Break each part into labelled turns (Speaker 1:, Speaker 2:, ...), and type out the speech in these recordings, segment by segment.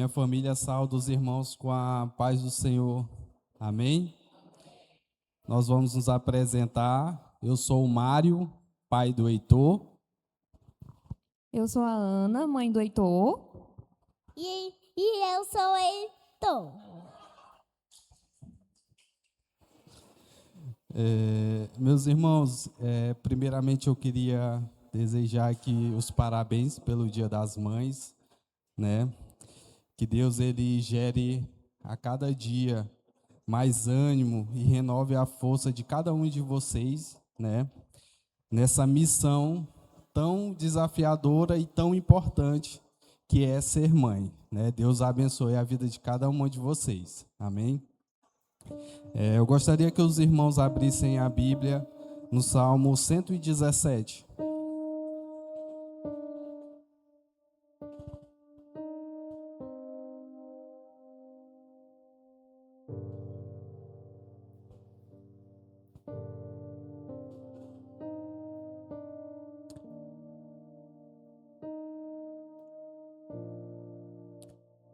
Speaker 1: Minha família saúda os irmãos com a paz do Senhor. Amém? Nós vamos nos apresentar. Eu sou o Mário, pai do Heitor.
Speaker 2: Eu sou a Ana, mãe do Heitor.
Speaker 3: E eu sou o Heitor.
Speaker 1: Meus irmãos, primeiramente eu queria desejar aqui os parabéns pelo Dia das Mães, né? Que Deus ele gere a cada dia mais ânimo e renove a força de cada um de vocês, né? Nessa missão tão desafiadora e tão importante que é ser mãe, né? Deus abençoe a vida de cada uma de vocês. Amém? Eu gostaria que os irmãos abrissem a Bíblia no Salmo 117.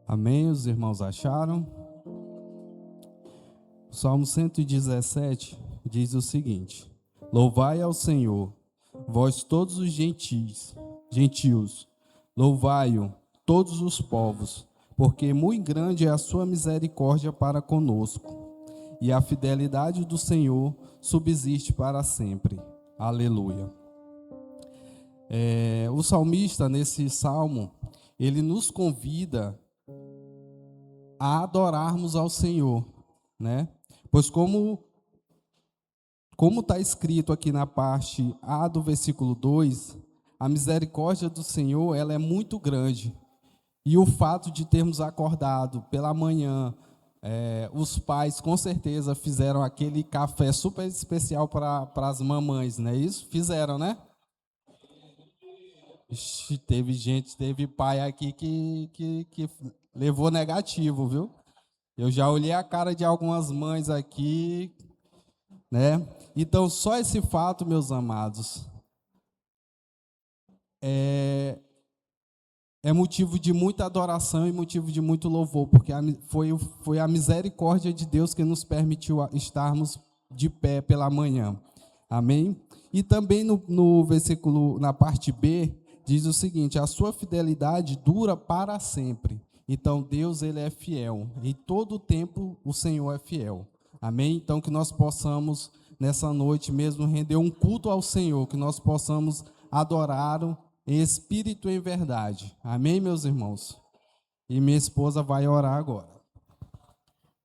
Speaker 1: Amém? Os irmãos acharam? O Salmo 117 diz o seguinte: Louvai ao Senhor, vós todos os gentios, louvai-o todos os povos, porque muito grande é a sua misericórdia para conosco, e a fidelidade do Senhor subsiste para sempre. Aleluia. O salmista, nesse salmo, ele nos convida a adorarmos ao Senhor, né? Pois como está escrito aqui na parte A do versículo 2, a misericórdia do Senhor ela é muito grande. E o fato de termos acordado pela manhã, os pais com certeza fizeram aquele café super especial para as mamães, não é isso? Fizeram, né? Teve pai aqui que levou negativo, viu? Eu já olhei a cara de algumas mães aqui, né? Então, só esse fato, meus amados, é motivo de muita adoração e motivo de muito louvor, porque foi a misericórdia de Deus que nos permitiu estarmos de pé pela manhã. Amém? E também no versículo, na parte B, diz o seguinte: a sua fidelidade dura para sempre. Então, Deus ele é fiel. Em todo o tempo, o Senhor é fiel. Amém? Então, que nós possamos, nessa noite mesmo, render um culto ao Senhor, que nós possamos adorá-lo em espírito e em verdade. Amém, meus irmãos? E minha esposa vai orar agora.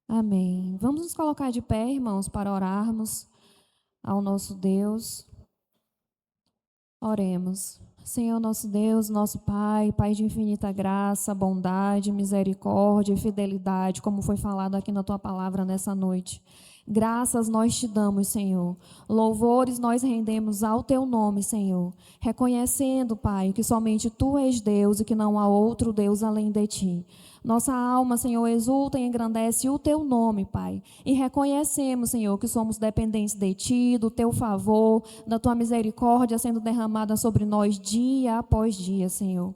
Speaker 2: Amém. Vamos nos colocar de pé, irmãos, para orarmos ao nosso Deus. Oremos. Senhor nosso Deus, nosso Pai, Pai de infinita graça, bondade, misericórdia e fidelidade, como foi falado aqui na Tua palavra nessa noite. Graças nós te damos, Senhor. Louvores nós rendemos ao Teu nome, Senhor. Reconhecendo, Pai, que somente Tu és Deus e que não há outro Deus além de Ti. Nossa alma, Senhor, exulta e engrandece o Teu nome, Pai. E reconhecemos, Senhor, que somos dependentes de Ti, do Teu favor, da Tua misericórdia sendo derramada sobre nós dia após dia, Senhor.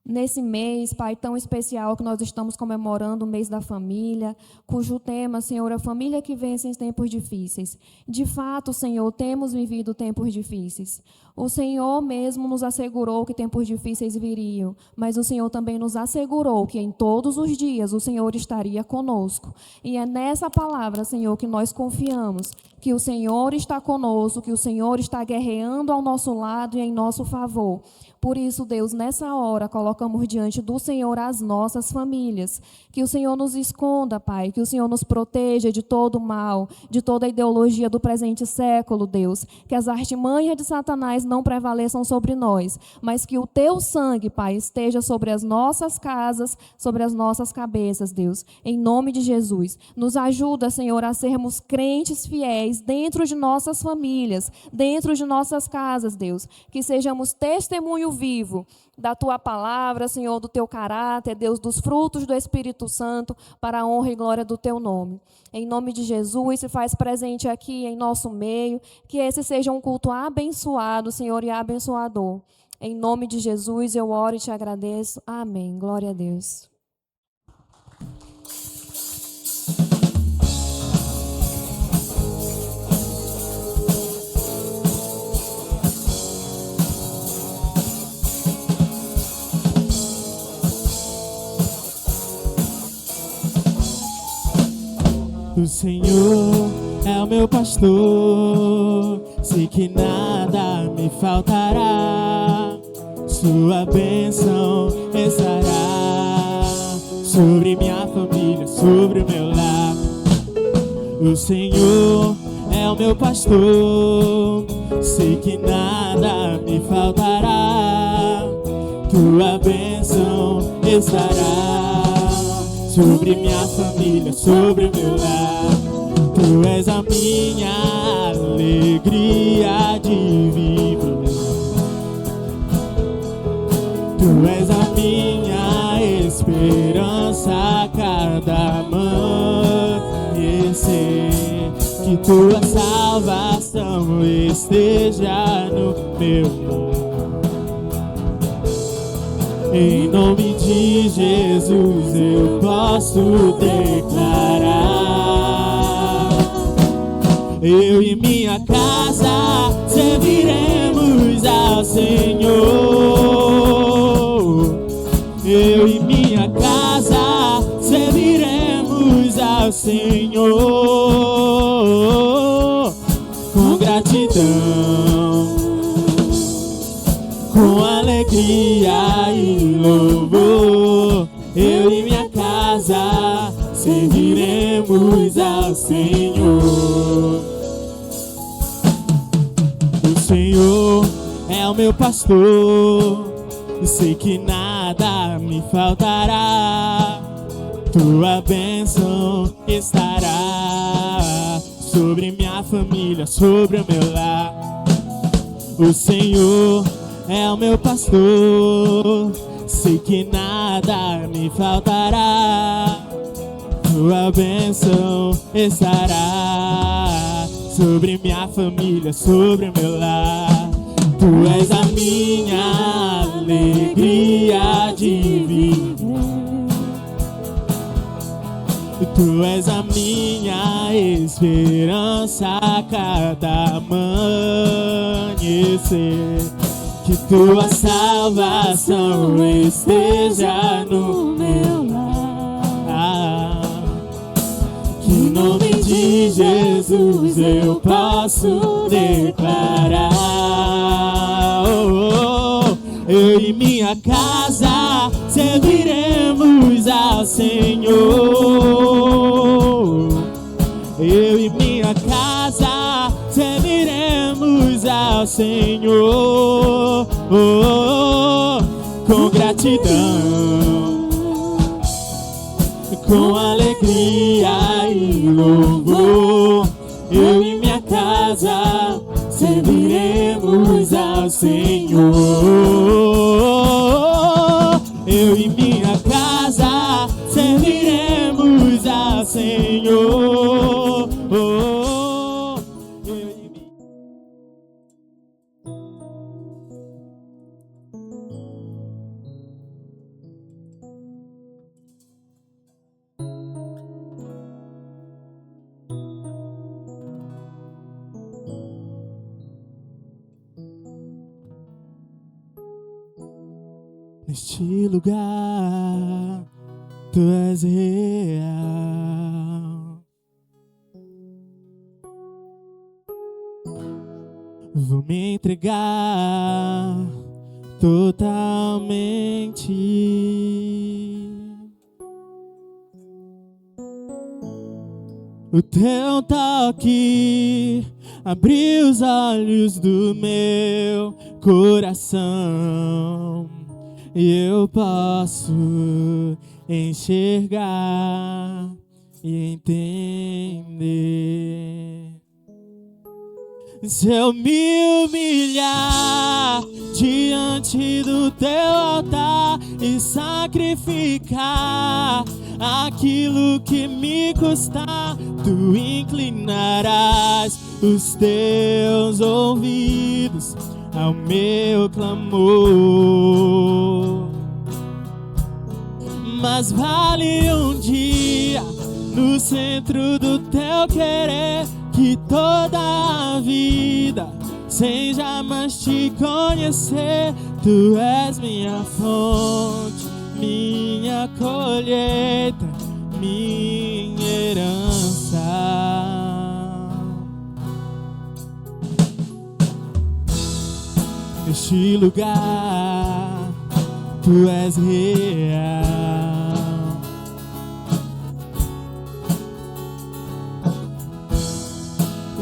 Speaker 2: Nesse mês, Pai, tão especial que nós estamos comemorando o mês da família, cujo tema, Senhor, é a família que vence em tempos difíceis. De fato, Senhor, temos vivido tempos difíceis. O Senhor mesmo nos assegurou que tempos difíceis viriam, mas o Senhor também nos assegurou que em todos os dias o Senhor estaria conosco. E é nessa palavra, Senhor, que nós confiamos, que o Senhor está conosco, que o Senhor está guerreando ao nosso lado e em nosso favor. Por isso, Deus, nessa hora, colocamos diante do Senhor as nossas famílias. Que o Senhor nos esconda, Pai, que o Senhor nos proteja de todo o mal, de toda a ideologia do presente século, Deus. Que as artimanhas de Satanás não prevaleçam sobre nós, mas que o Teu sangue, Pai, esteja sobre as nossas casas, sobre as nossas cabeças, Deus. Em nome de Jesus. Nos ajuda, Senhor, a sermos crentes fiéis dentro de nossas famílias, dentro de nossas casas, Deus. Que sejamos testemunho vivo da Tua palavra, Senhor, do Teu caráter, Deus, dos frutos do Espírito Santo, para a honra e glória do Teu nome. Em nome de Jesus, se faz presente aqui em nosso meio, que esse seja um culto abençoado, Senhor, e abençoador. Em nome de Jesus, eu oro e te agradeço. Amém. Glória a Deus.
Speaker 4: O Senhor é o meu pastor, sei que nada me faltará. Sua bênção estará sobre minha família, sobre o meu lar. O Senhor é o meu pastor, sei que nada me faltará. Tua bênção estará sobre minha família, sobre o meu lar. Tu és a minha alegria de viver. Tu és a minha esperança a cada amanhecer. Que tua salvação esteja no meu lar. Em nome de Jesus eu posso declarar: eu e minha casa serviremos ao Senhor. Eu e minha casa serviremos ao Senhor com gratidão, com alegria e louvor. Eu e minha casa serviremos ao Senhor. O Senhor é o meu pastor, e sei que nada me faltará. Tua bênção estará sobre minha família, sobre o meu lar. O Senhor é o meu pastor, sei que nada me faltará. Tua bênção estará sobre minha família, sobre o meu lar. Tu és a minha alegria de viver. Tu és a minha esperança a cada amanhecer. Que tua salvação esteja no meu lar. Que em nome de Jesus eu posso declarar: eu e minha casa serviremos ao Senhor. Eu e minha casa serviremos ao Senhor com gratidão, com alegria e louvor. Eu e minha casa serviremos ao Senhor. Eu e minha casa serviremos ao Senhor. Neste lugar, tu és real. Vou me entregar totalmente. O teu toque abriu os olhos do meu coração. E eu posso enxergar e entender. Se eu me humilhar diante do teu altar e sacrificar aquilo que me custar, tu inclinarás os teus ouvidos ao meu clamor. Mas vale um dia no centro do teu querer, que toda a vida sem jamais te conhecer. Tu és minha fonte, minha colheita, minha herança. neste lugar, tu és real.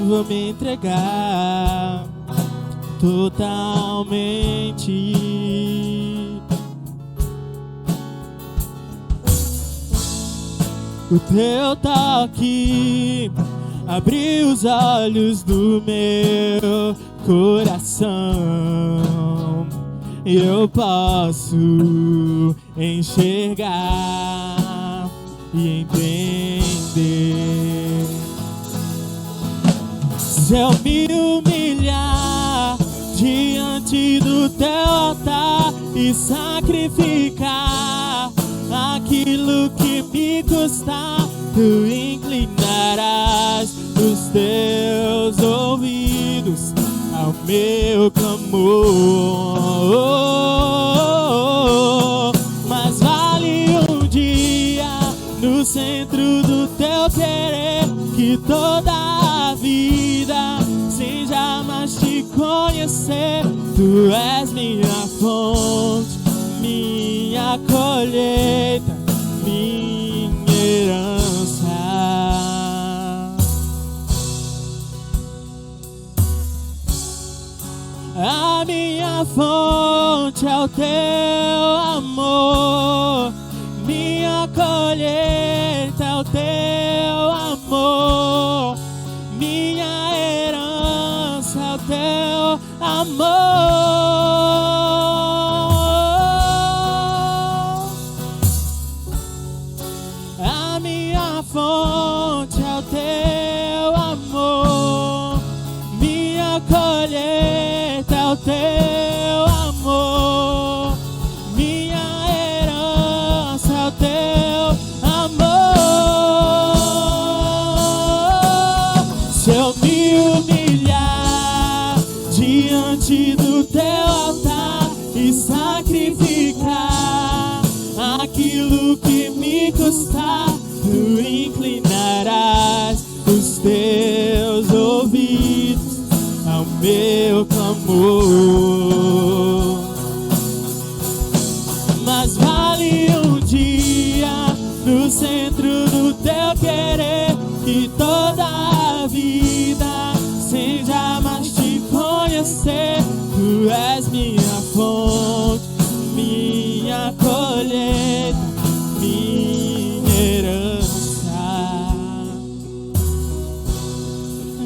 Speaker 4: Vou me entregar totalmente. O teu toque abriu os olhos do meu coração e eu posso enxergar e entender. Se eu me humilhar diante do teu altar e sacrificar aquilo que me custar, tu inclinarás os teus ouvidos ao meu clamor. Mas vale um dia no centro do teu querer, que toda a vida sem jamais te conhecer. Tu és minha fonte, minha colheita, minha herança. A minha fonte é o teu amor, minha colheita é o teu amor, minha herança é o teu amor. A minha fonte é o teu amor, minha colheita é o teu amor, minha herança é o teu amor. Se eu me humilhar diante do teu altar e sacrificar aquilo que me custar, tu inclinarás os teus ouvidos ao meu clamor. Mas vale um dia no centro do teu querer, que toda a vida sem jamais te conhecer. Tu és minha fonte, minha colheita, minha herança.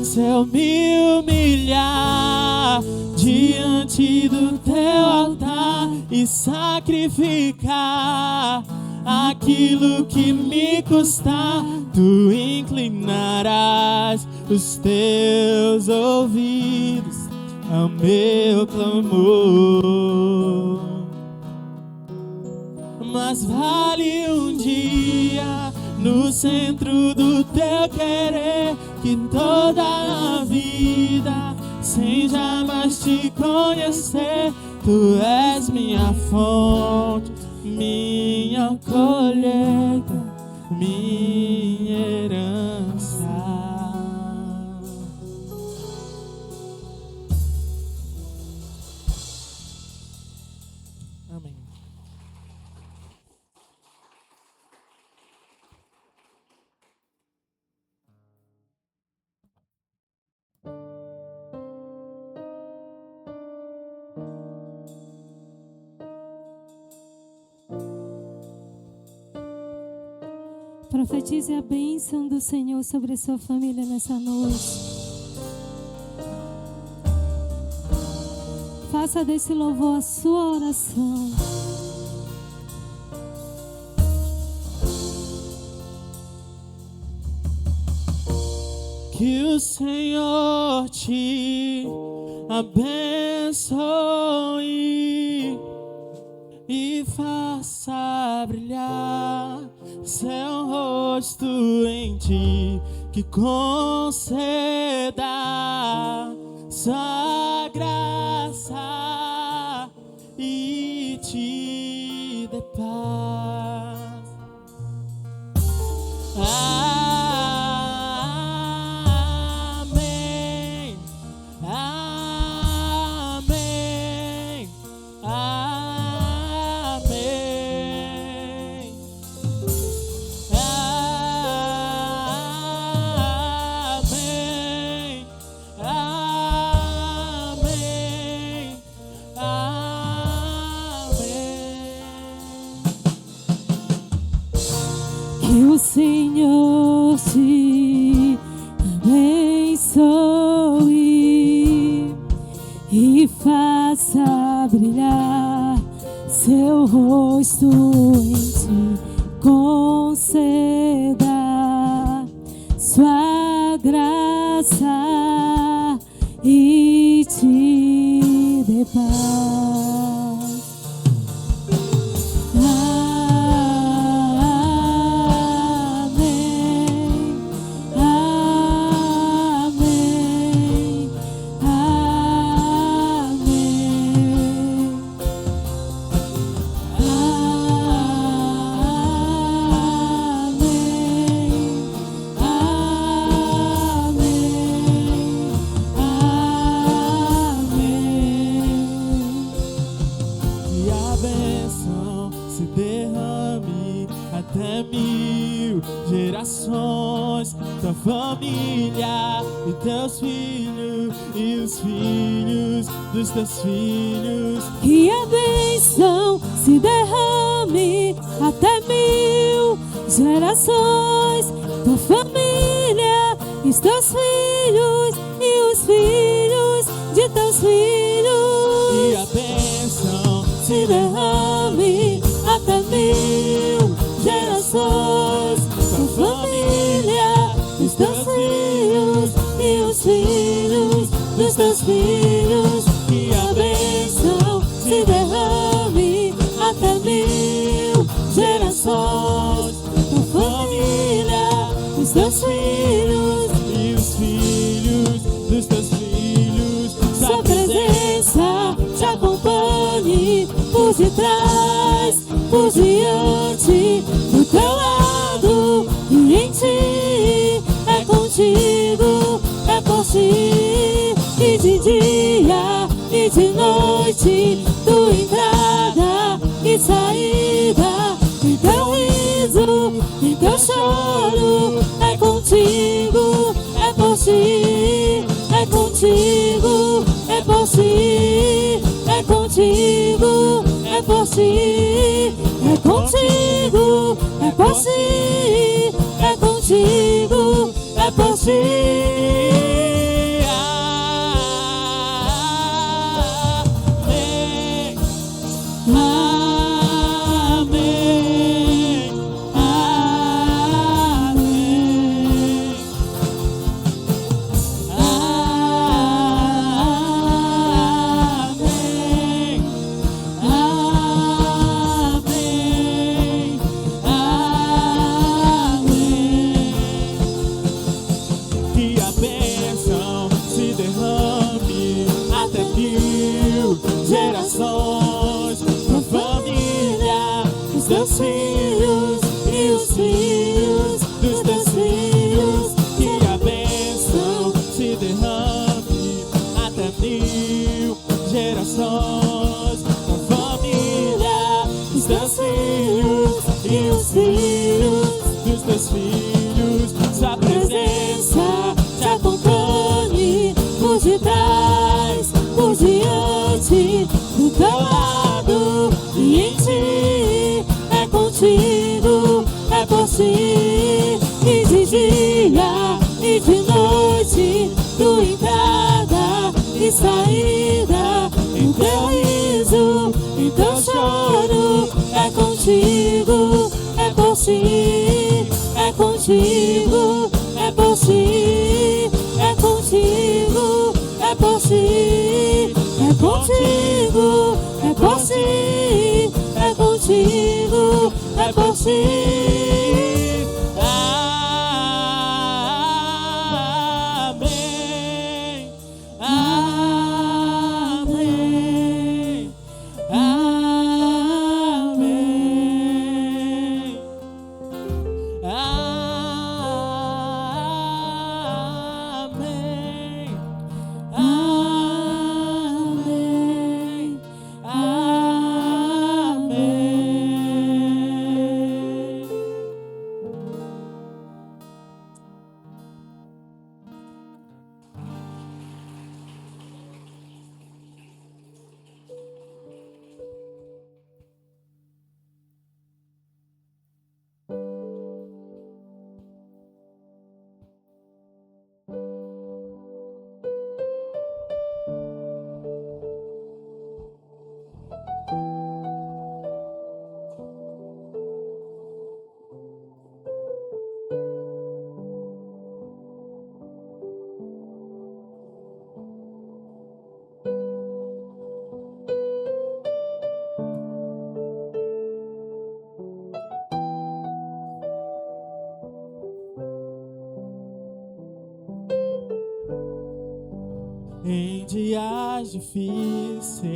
Speaker 4: Se eu me humilhar diante do teu altar e sacrificar aquilo que me custar, tu inclinarás os teus ouvidos ao meu clamor. Mas vale um dia no centro do teu querer, que toda a vida sem jamais te conhecer. Tu és minha fonte, minha colheita, minha herança. Amém.
Speaker 5: Profetize a bênção do Senhor sobre a sua família nessa noite. Faça desse louvor a sua oração.
Speaker 4: Que o Senhor te abençoe e faça brilhar seu rosto em ti, que conceda sua graça e te dê paz. Amém, amém,
Speaker 5: abençoe e faça brilhar seu rosto em ti, conceda sua graça e te dê paz.
Speaker 4: Até 1000 gerações, tua família e teus filhos e os filhos dos teus filhos.
Speaker 5: Que a bênção se derrame até 1000 gerações, tua família e os teus filhos e os filhos de teus filhos.
Speaker 4: Que a bênção
Speaker 5: se derrame até 1000 gerações, tua família, os teus filhos e os filhos dos teus filhos. Que a bênção se derrame até 1000 gerações, tua família, os teus filhos
Speaker 4: e os filhos dos teus filhos.
Speaker 5: Sua presença te acompanhe por detrás, por diante, do teu lado e em ti. É contigo, é por ti, e de dia e de noite, tua entrada e saída, em teu riso, em teu choro. É contigo, é por ti, é contigo, é por ti, é contigo, é por ti, é contigo, é por ti, é contigo, é por ti.
Speaker 4: Gerações, tua família, os teus filhos e os filhos dos teus filhos. Que a bênção se derrame até 1000 gerações, tua família, os teus filhos e os filhos dos teus filhos. Sua presença te acompanhe por detrás, por diante, do teu lado e em ti. É contigo, é por ti, e de dia e de noite, tua entrada e saída, em teu riso, em teu choro. É contigo, é por ti, é contigo, é por ti, é contigo, é por ti, é contigo, é por ti, é contigo, é por ti. Amém, amém, amém, amém. Amém, amém. em dias difíceis.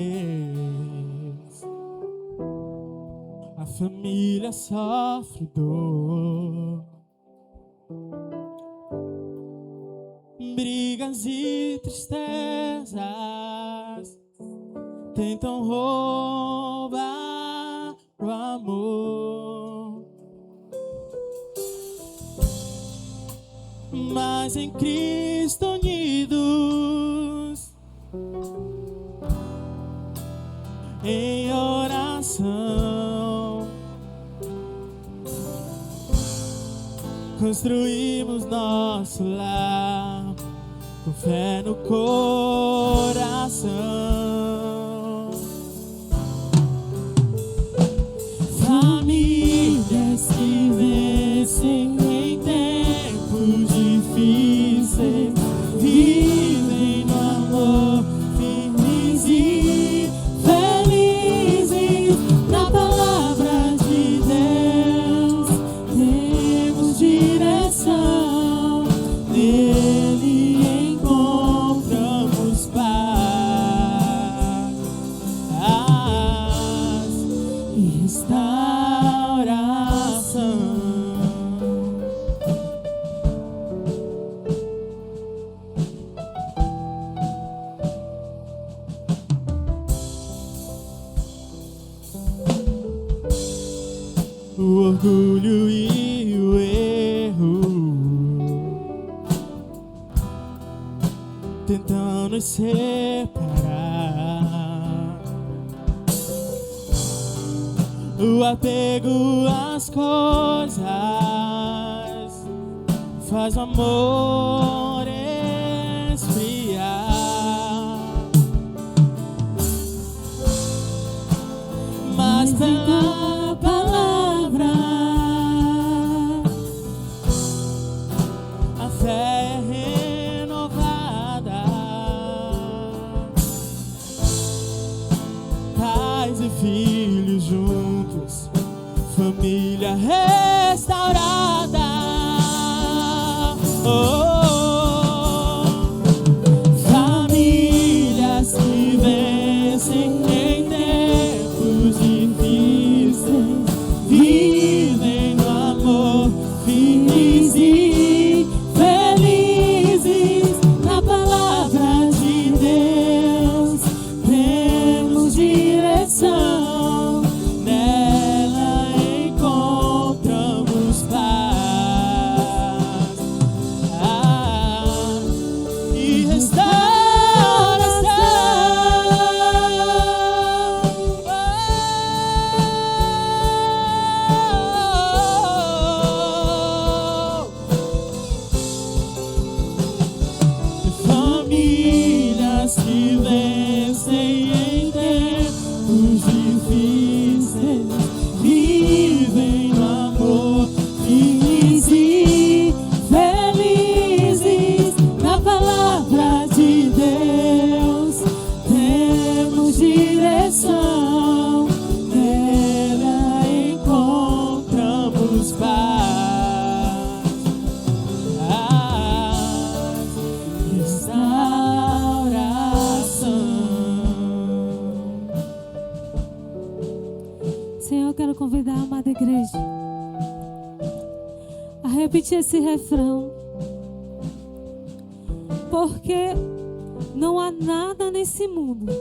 Speaker 4: A família sofre dor, brigas e tristezas tentam roubar o amor, mas em Cristo unidos, em oração, construímos nosso lar com fé no coração. Famílias que vencem em tempos difíceis, vivem no amor, firmes e felizes. Na palavra de Deus temos direção, nele encontramos paz e restauração. O orgulho e o erro tentam nos separar. O apego às coisas faz o amor esfriar. Mas pela palavra a fé é renovada, pais e filhos juntos, família restaurada. Famílias que vencem em tempos difíceis, vivem no amor, firmes e felizes. Na palavra de Deus temos direção, nela encontramos paz e restauração. Famílias que vencem em tempos difíceis, vivem no amor, firmes e felizes. Na palavra de Deus temos direção, nela encontramos paz e restauração.
Speaker 5: Senhor, eu quero convidar a amada igreja a repetir esse refrão, porque não há nada nesse mundo,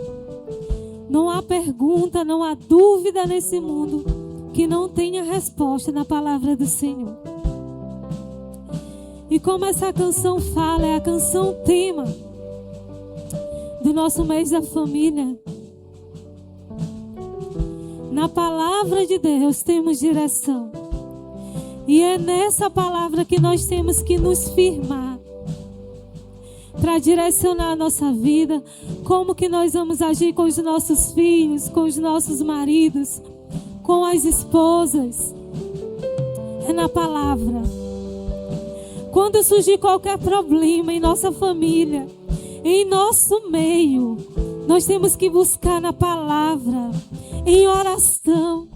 Speaker 5: não há pergunta, não há dúvida nesse mundo que não tenha resposta na palavra do Senhor. E como essa canção fala, é a canção tema do nosso mês da família. Na palavra de Deus temos direção. E é nessa palavra que nós temos que nos firmar para direcionar a nossa vida, como que nós vamos agir com os nossos filhos, com os nossos maridos, com as esposas. É na palavra. Quando surgir qualquer problema em nossa família, em nosso meio, nós temos que buscar na palavra, em oração.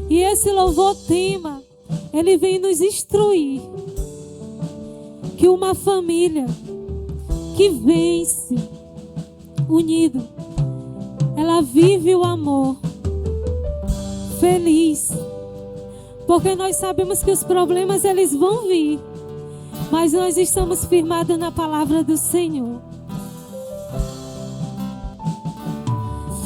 Speaker 5: E esse louvor tema, ele vem nos instruir que uma família que vence unido. Ela vive o amor feliz. Porque nós sabemos que os problemas eles vão vir. Mas nós estamos firmados na palavra do Senhor.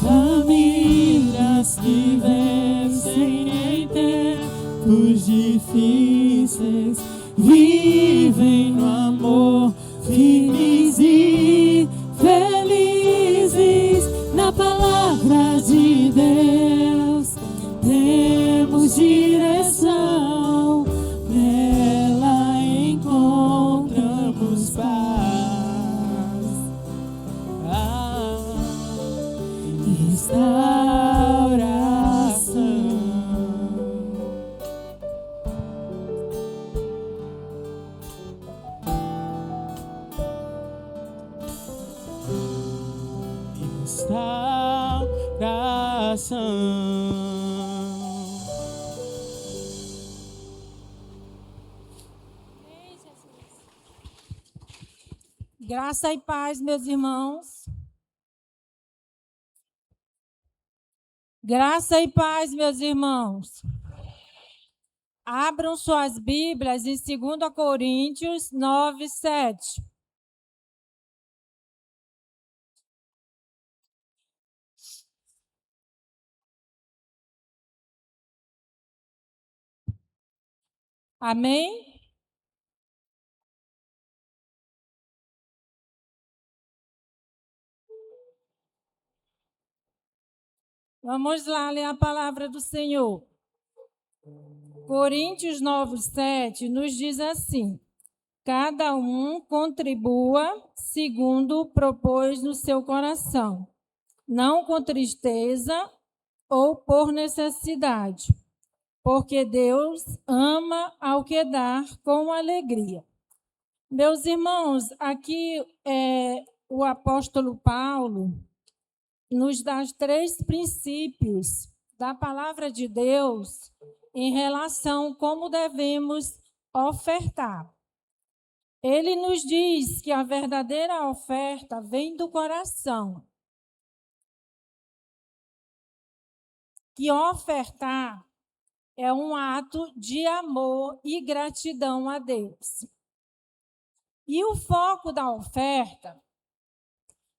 Speaker 4: Famílias que vencem em tempos difíceis vivem no amor, firmes e felizes na palavra de Deus. Temos direção, nela encontramos paz. Restauração. Restauração.
Speaker 6: Graça e paz, meus irmãos. Graça e paz, meus irmãos. Abram suas Bíblias em 2 Coríntios 9, 7. Amém? Vamos lá ler a palavra do Senhor. Coríntios 9, 7 nos diz assim: cada um contribua segundo propôs no seu coração, não com tristeza ou por necessidade, porque Deus ama ao que dá com alegria. Meus irmãos, aqui o apóstolo Paulo nos dá 3 princípios da palavra de Deus em relação a como devemos ofertar. Ele nos diz que a verdadeira oferta vem do coração. Que ofertar é um ato de amor e gratidão a Deus. E o foco da oferta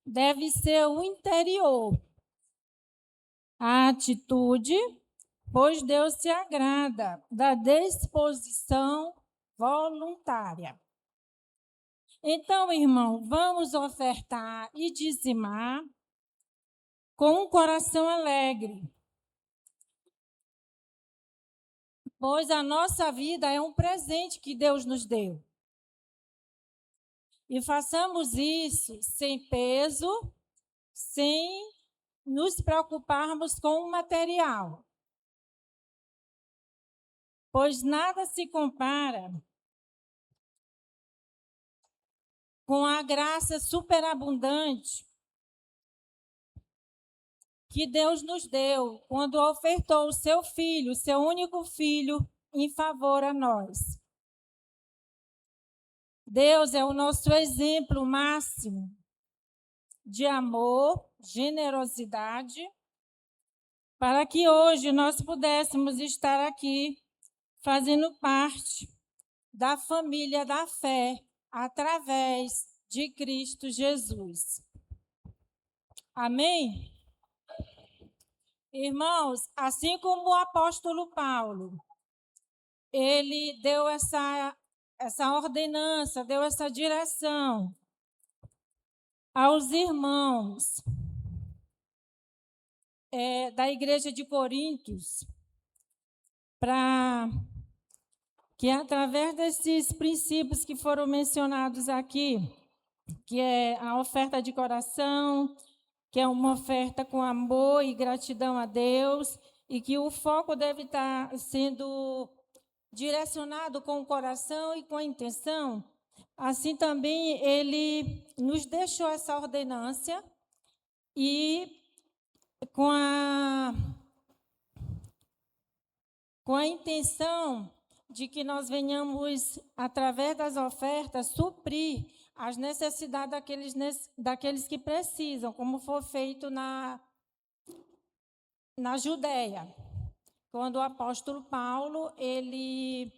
Speaker 6: deve ser o interior, a atitude, pois Deus se agrada da disposição voluntária. Então, irmão, vamos ofertar e dizimar com um coração alegre, pois a nossa vida é um presente que Deus nos deu. E façamos isso sem peso, sem nos preocuparmos com o material. Pois nada se compara com a graça superabundante que Deus nos deu quando ofertou o seu filho, seu único filho, em favor a nós. Deus é o nosso exemplo máximo de amor, generosidade, para que hoje nós pudéssemos estar aqui fazendo parte da família da fé através de Cristo Jesus. Amém? Irmãos, assim como o apóstolo Paulo, ele deu essa ordenança, deu essa direção aos irmãos da igreja de Coríntios, para que através desses princípios que foram mencionados aqui, que é a oferta de coração, que é uma oferta com amor e gratidão a Deus, e que o foco deve estar sendo direcionado com o coração e com a intenção, assim também ele nos deixou essa ordenança e com a intenção de que nós venhamos, através das ofertas, suprir as necessidades daqueles que precisam, como foi feito na Judéia, quando o apóstolo Paulo, ele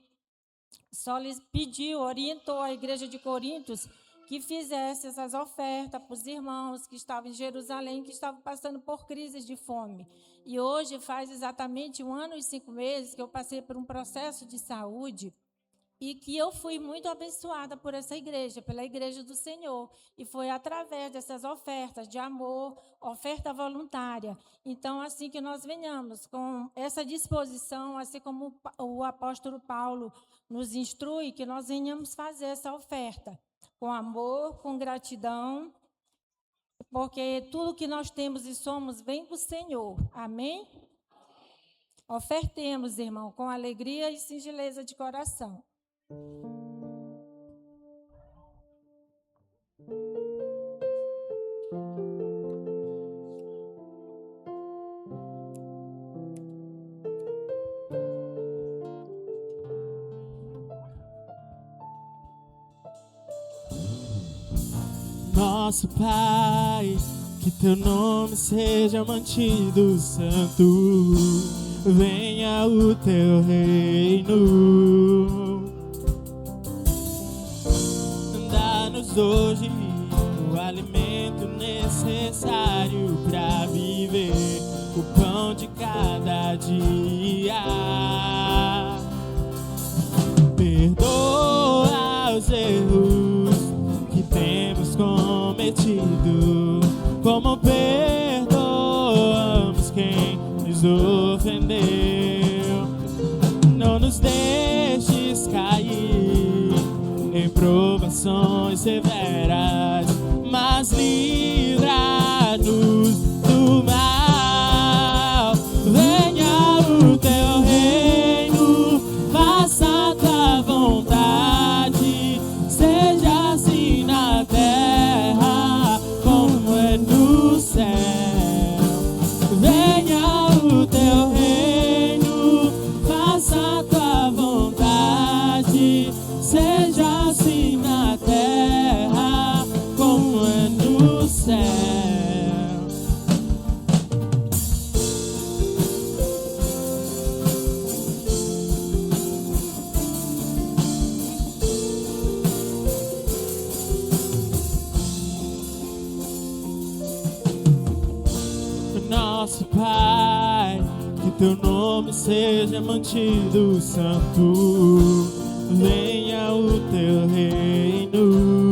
Speaker 6: só lhes pediu, orientou a igreja de Coríntios que fizesse essas ofertas para os irmãos que estavam em Jerusalém, que estavam passando por crises de fome. E hoje faz exatamente 1 ano e 5 meses que eu passei por um processo de saúde e que eu fui muito abençoada por essa igreja, pela igreja do Senhor. E foi através dessas ofertas de amor, oferta voluntária. Então, assim que nós venhamos com essa disposição, assim como o apóstolo Paulo nos instrui, que nós venhamos fazer essa oferta com amor, com gratidão, porque tudo que nós temos e somos vem do Senhor. Amém? Ofertemos, irmão, com alegria e singeleza de coração.
Speaker 4: Nosso Pai, que teu nome seja mantido santo, venha o teu reino. Dá-nos hoje o alimento necessário para viver, o pão de cada dia. Perdoa os erros que temos cometido, como perdoamos quem nos ofendeu. Não nos deixes cair em provações severas, mas livra-nos do mal. Venha o teu reino, faça a tua vontade, seja assim na terra como é no céu. Venha o teu reino, faça a tua vontade, seja assim na terra como é no céu. Nosso Pai, que teu nome seja mantido santo, venha o teu reino.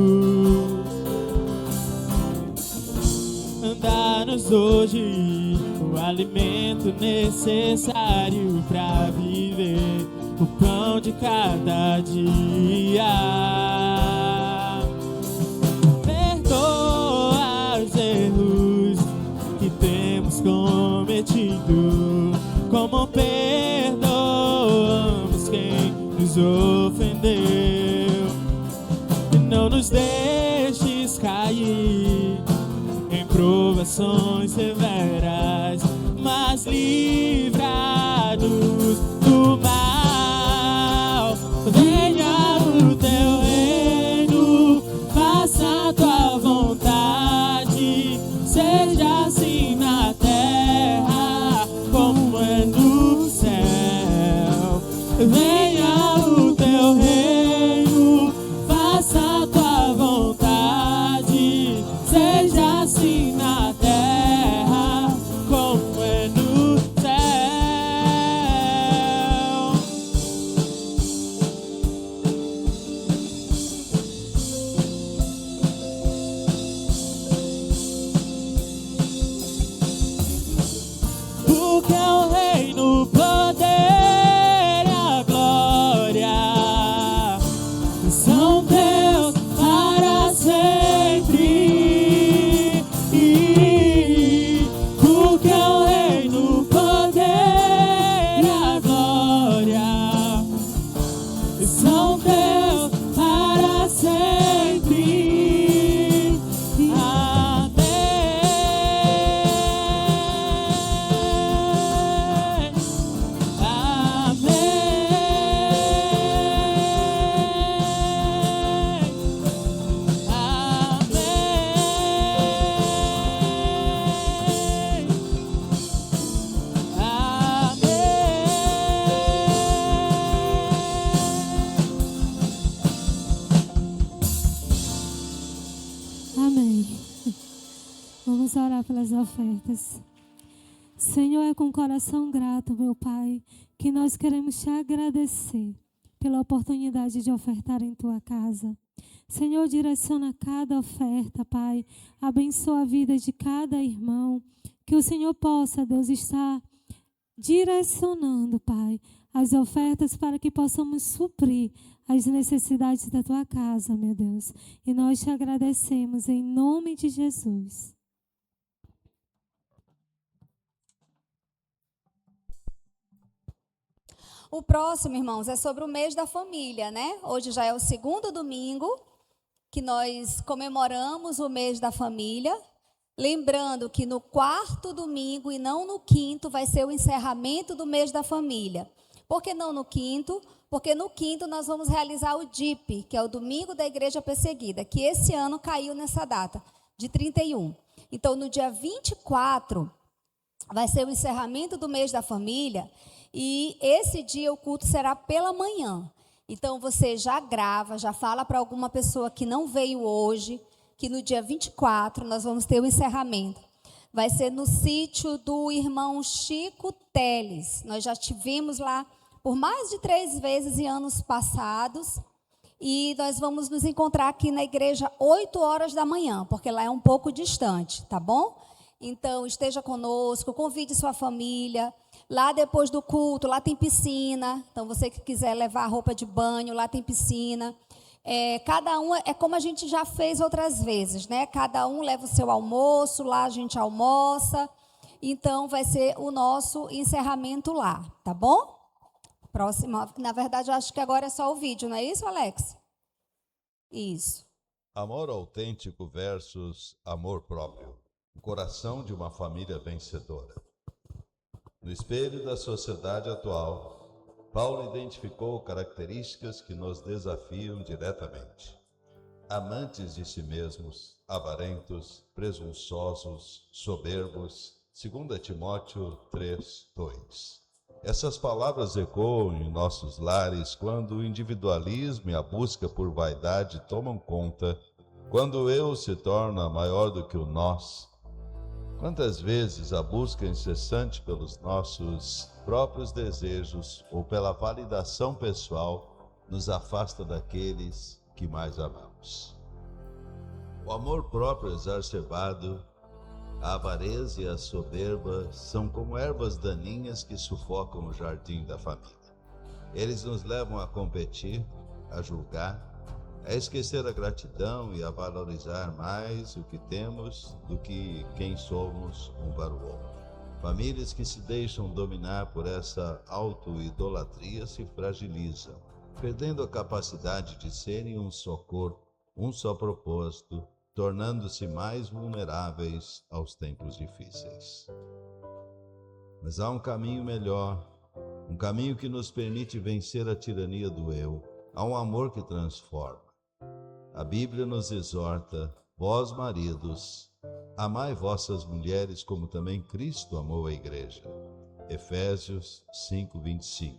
Speaker 4: Dá-nos hoje o alimento necessário para viver, o pão de cada dia. Perdoa os erros que temos cometido, como perdoamos quem nos ofendeu. Não nos deixes cair em provações severas, mas livra-nos do mal. Venha o teu reino, faça a tua vontade, seja assim na terra como é no céu. Venha o teu reino, faça a tua vontade, seja assim na terra como é no céu.
Speaker 5: Amém. Vamos orar pelas ofertas. Senhor, é com o coração grato, meu Pai, que nós queremos te agradecer pela oportunidade de ofertar em tua casa. Senhor, direciona cada oferta, Pai. Abençoa a vida de cada irmão. Que o Senhor possa, Deus, estar direcionando, Pai, as ofertas para que possamos suprir as necessidades da tua casa, meu Deus. E nós te agradecemos em nome de Jesus.
Speaker 7: O próximo, irmãos, é sobre o mês da família, né? Hoje já é o segundo domingo que nós comemoramos o mês da família. Lembrando que no quarto domingo e não no quinto vai ser o encerramento do mês da família. Por que não no quinto? Porque no quinto nós vamos realizar o DIP, que é o Domingo da Igreja Perseguida, que esse ano caiu nessa data, de 31. Então, no dia 24, vai ser o encerramento do mês da família. E esse dia o culto será pela manhã. Então, você já grava, já fala para alguma pessoa que não veio hoje, que no dia 24 nós vamos ter o encerramento. Vai ser no sítio do irmão Chico Teles. Nós já estivemos lá por mais de 3 vezes em anos passados. E nós vamos nos encontrar aqui na igreja 8 horas da manhã, porque lá é um pouco distante, tá bom? Então, esteja conosco, convide sua família. Lá depois do culto, lá tem piscina. Então, você que quiser levar roupa de banho, lá tem piscina. Cada um é como a gente já fez outras vezes, né? Cada um leva o seu almoço, lá a gente almoça. Então, vai ser o nosso encerramento lá, tá bom? Próximo, na verdade, eu acho que agora é só o vídeo, não é isso, Alex? Isso.
Speaker 8: Amor autêntico versus amor próprio. O coração de uma família vencedora. No espelho da sociedade atual, Paulo identificou características que nos desafiam diretamente. Amantes de si mesmos, avarentos, presunçosos, soberbos, 2 Timóteo 3:2. Essas palavras ecoam em nossos lares quando o individualismo e a busca por vaidade tomam conta, quando o eu se torna maior do que o nós. Quantas vezes a busca incessante pelos nossos próprios desejos ou pela validação pessoal nos afasta daqueles que mais amamos. O amor próprio exacerbado, a avareza e a soberba são como ervas daninhas que sufocam o jardim da família. Eles nos levam a competir, a julgar, a esquecer a gratidão e a valorizar mais o que temos do que quem somos um para o outro. Famílias que se deixam dominar por essa auto-idolatria se fragilizam, perdendo a capacidade de serem um só corpo, um só propósito, tornando-se mais vulneráveis aos tempos difíceis. Mas há um caminho melhor, um caminho que nos permite vencer a tirania do eu. Há um amor que transforma. A Bíblia nos exorta: vós, maridos, amai vossas mulheres como também Cristo amou a igreja. Efésios 5:25.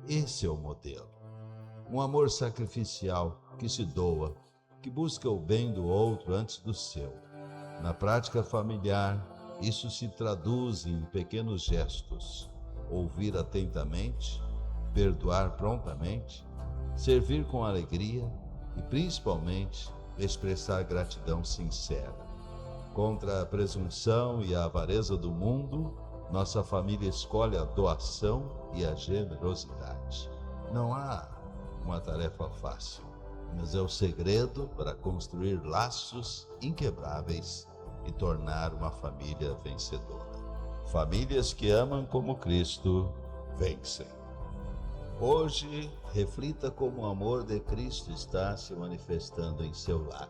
Speaker 8: Esse é o modelo. Um amor sacrificial que se doa, que busca o bem do outro antes do seu. Na prática familiar, isso se traduz em pequenos gestos: ouvir atentamente, perdoar prontamente, servir com alegria e, principalmente, expressar gratidão sincera. Contra a presunção e a avareza do mundo, nossa família escolhe a doação e a generosidade. Não há uma tarefa fácil, mas é o segredo para construir laços inquebráveis e tornar uma família vencedora. Famílias que amam como Cristo vencem. Hoje, reflita como o amor de Cristo está se manifestando em seu lar.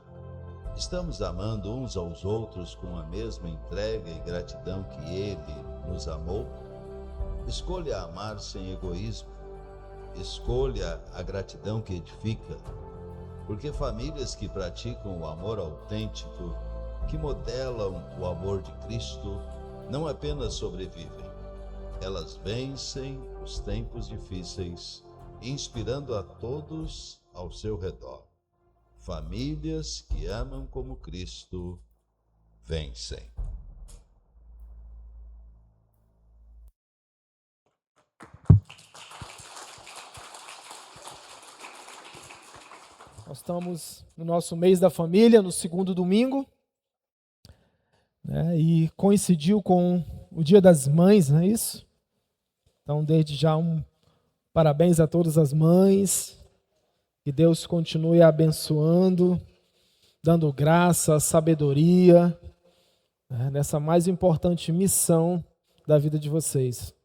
Speaker 8: Estamos amando uns aos outros com a mesma entrega e gratidão que Ele nos amou? Escolha amar sem egoísmo. Escolha a gratidão que edifica. Porque famílias que praticam o amor autêntico, que modelam o amor de Cristo, não apenas sobrevivem, elas vencem os tempos difíceis, inspirando a todos ao seu redor. famílias que amam como Cristo vencem.
Speaker 9: Nós estamos no nosso mês da família, no segundo domingo, né, e coincidiu com o Dia das Mães, não é isso? Então, desde já, parabéns a todas as mães, que Deus continue abençoando, dando graça, sabedoria, né, nessa mais importante missão da vida de vocês.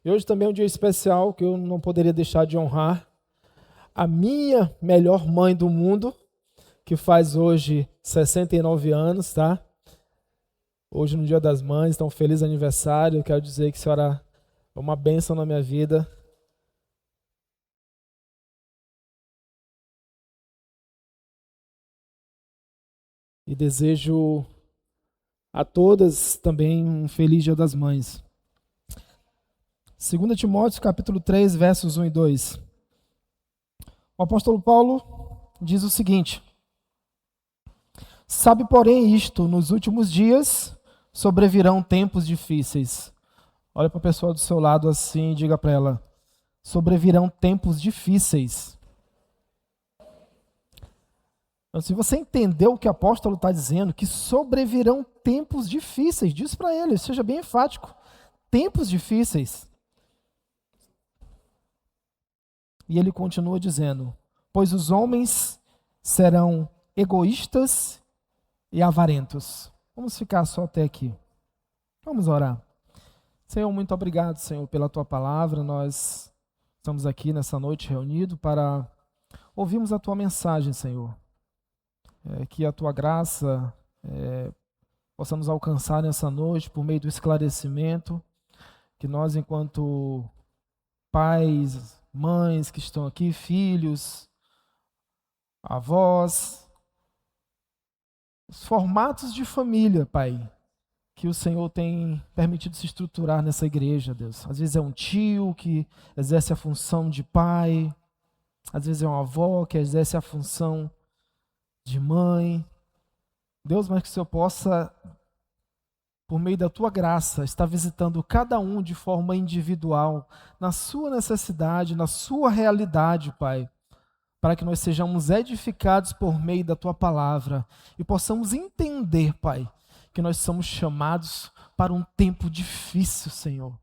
Speaker 9: E hoje também é um dia especial que eu não poderia deixar de honrar a minha melhor mãe do mundo, que faz hoje 69 anos, tá? Hoje no Dia das Mães, então feliz aniversário. Eu quero dizer que a senhora é uma bênção na minha vida. E desejo a todas também um feliz Dia das Mães. 2 Timóteo, capítulo 3, versos 1 e 2. O apóstolo Paulo diz o seguinte: sabe, porém, isto, nos últimos dias sobrevirão tempos difíceis. Olha para a pessoa do seu lado assim e diga para ela: sobrevirão tempos difíceis. Então, se você entendeu o que o apóstolo está dizendo, que sobrevirão tempos difíceis, diz para ele, seja bem enfático, tempos difíceis. E ele continua dizendo: pois os homens serão egoístas e avarentos. Vamos ficar só até aqui. Vamos orar. Senhor, muito obrigado, Senhor, pela tua palavra. Nós estamos aqui nessa noite reunidos para ouvirmos a tua mensagem, Senhor. Que a tua graça possa nos alcançar nessa noite por meio do esclarecimento. Que nós, enquanto pais, mães que estão aqui, filhos, avós, os formatos de família, Pai, que o Senhor tem permitido se estruturar nessa igreja, Deus. Às vezes é um tio que exerce a função de pai, às vezes é uma avó que exerce a função de mãe. Deus, mas que o Senhor possa, por meio da tua graça, estar visitando cada um de forma individual, na sua necessidade, na sua realidade, Pai, para que nós sejamos edificados por meio da tua palavra e possamos entender, Pai, que nós somos chamados para um tempo difícil, Senhor.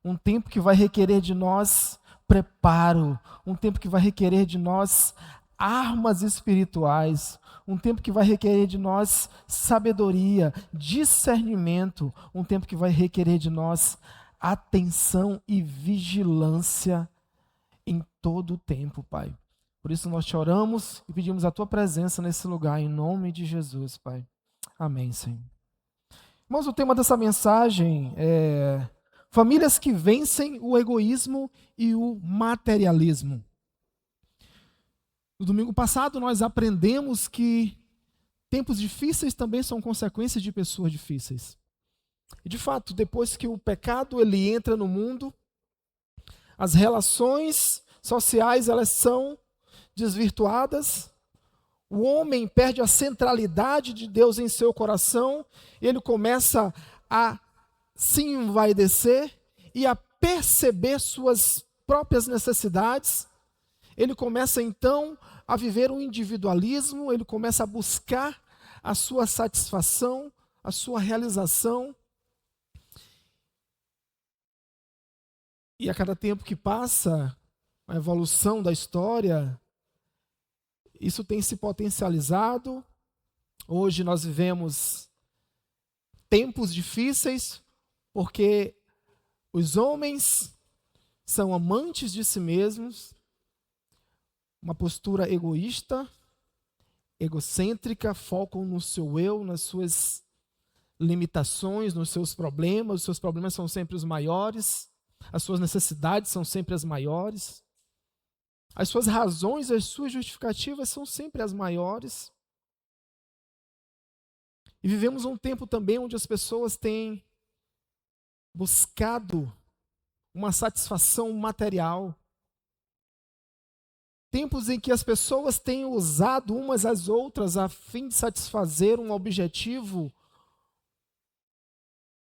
Speaker 9: Um tempo que vai requerer de nós preparo, um tempo que vai requerer de nós armas espirituais, um tempo que vai requerer de nós sabedoria, discernimento, um tempo que vai requerer de nós atenção e vigilância em todo o tempo, Pai. Por isso nós te oramos e pedimos a tua presença nesse lugar, em nome de Jesus, Pai. Amém, Senhor. Irmãos, o tema dessa mensagem é famílias que vencem o egoísmo e o materialismo. No domingo passado nós aprendemos que tempos difíceis também são consequências de pessoas difíceis. E de fato, depois que o pecado ele entra no mundo, as relações sociais elas são desvirtuadas, o homem perde a centralidade de Deus em seu coração, ele começa a se envaidecer e a perceber suas próprias necessidades, ele começa então a viver um individualismo, ele começa a buscar a sua satisfação, a sua realização. E a cada tempo que passa, a evolução da história, isso tem se potencializado. Hoje nós vivemos tempos difíceis porque os homens são amantes de si mesmos, uma postura egoísta, egocêntrica, focam no seu eu, nas suas limitações, nos seus problemas. Os seus problemas são sempre os maiores, as suas necessidades são sempre as maiores, as suas razões, as suas justificativas são sempre as maiores. E vivemos um tempo também onde as pessoas têm buscado uma satisfação material. tempos em que as pessoas têm usado umas às outras a fim de satisfazer um objetivo,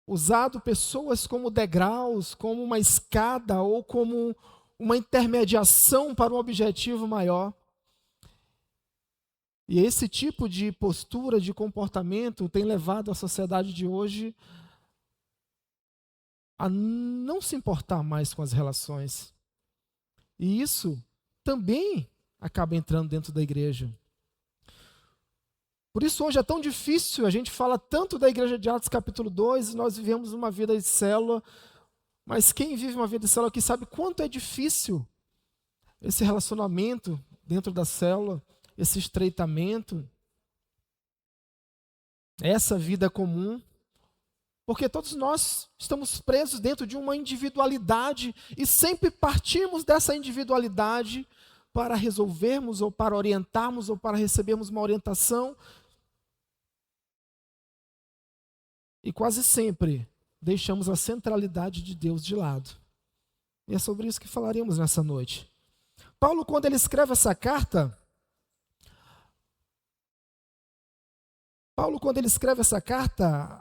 Speaker 9: usado pessoas como degraus, como uma escada ou como uma intermediação para um objetivo maior. E esse tipo de postura, de comportamento, tem levado a sociedade de hoje a não se importar mais com as relações. E isso também acaba entrando dentro da igreja. Por isso hoje é tão difícil, a gente fala tanto da igreja de Atos capítulo 2, nós vivemos uma vida de célula, mas quem vive uma vida de célula aqui sabe quanto é difícil esse relacionamento dentro da célula, esse estreitamento, essa vida comum, porque todos nós estamos presos dentro de uma individualidade e sempre partimos dessa individualidade para resolvermos ou para orientarmos ou para recebermos uma orientação. E quase sempre deixamos a centralidade de Deus de lado. E é sobre isso que falaremos nessa noite. Paulo, quando ele escreve essa carta,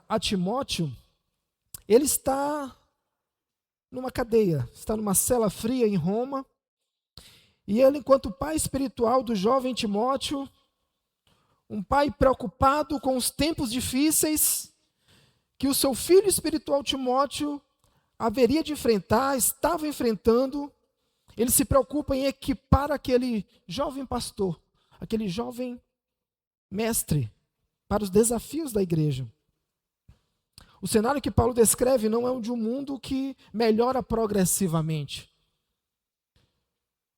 Speaker 9: a Timóteo, ele está numa cadeia, está numa cela fria em Roma, e ele, enquanto pai espiritual do jovem Timóteo, um pai preocupado com os tempos difíceis que o seu filho espiritual Timóteo haveria de enfrentar, estava enfrentando, ele se preocupa em equipar aquele jovem pastor, aquele jovem mestre, para os desafios da igreja. O cenário que Paulo descreve não é o de um mundo que melhora progressivamente.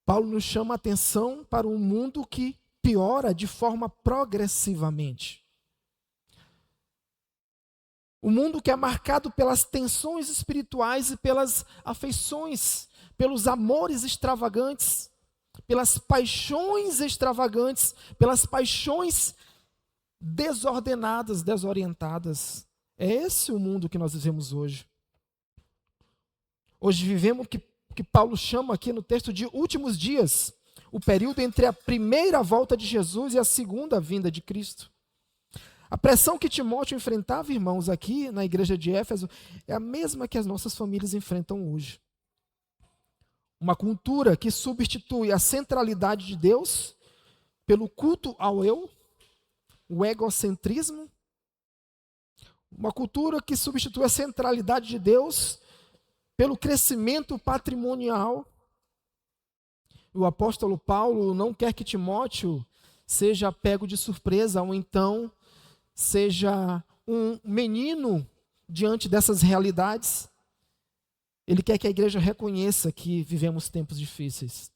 Speaker 9: Paulo nos chama a atenção para um mundo que piora de forma progressivamente. Um mundo que é marcado pelas tensões espirituais e pelas afeições, pelos amores extravagantes, pelas paixões extravagantes, pelas paixões desordenadas, desorientadas. É esse o mundo que nós vivemos hoje. Hoje vivemos o que Paulo chama aqui no texto de últimos dias, o período entre a primeira volta de Jesus e a segunda vinda de Cristo. A pressão que Timóteo enfrentava, irmãos, aqui na igreja de Éfeso, é a mesma que as nossas famílias enfrentam hoje. Uma cultura que substitui a centralidade de Deus pelo culto ao eu, o egocentrismo. Uma cultura que substitui a centralidade de Deus pelo crescimento patrimonial. O apóstolo Paulo não quer que Timóteo seja pego de surpresa ou então seja um menino diante dessas realidades. Ele quer que a igreja reconheça que vivemos tempos difíceis.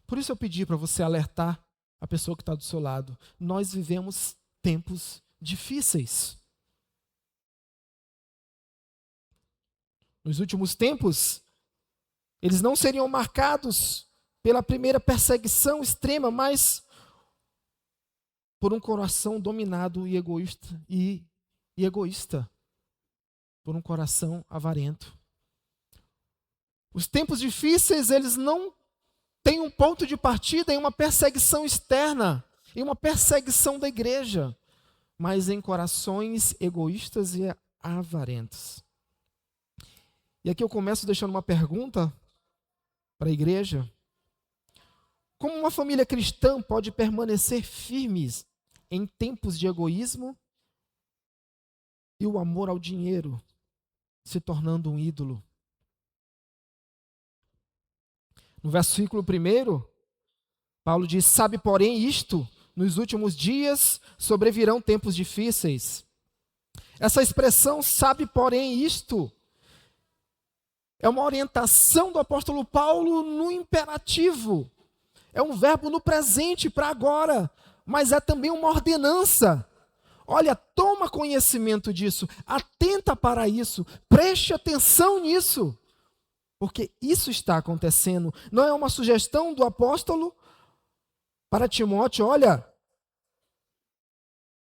Speaker 9: Por isso eu pedi para você alertar a pessoa que está do seu lado. Nós vivemos tempos difíceis. Nos últimos tempos, eles não seriam marcados pela primeira perseguição extrema, mas por um coração dominado e egoísta, por um coração avarento. Os tempos difíceis, eles não têm um ponto de partida em uma perseguição externa, em uma perseguição da igreja, mas em corações egoístas e avarentos. E aqui eu começo deixando uma pergunta para a igreja. Como uma família cristã pode permanecer firmes em tempos de egoísmo e o amor ao dinheiro se tornando um ídolo? No versículo 1, Paulo diz: sabe, porém, isto, nos últimos dias sobrevirão tempos difíceis. Essa expressão, sabe, porém, isto, é uma orientação do apóstolo Paulo no imperativo. É um verbo no presente, para agora, mas é também uma ordenança. Olha, toma conhecimento disso, atenta para isso, preste atenção nisso, porque isso está acontecendo. Não é uma sugestão do apóstolo para Timóteo, olha,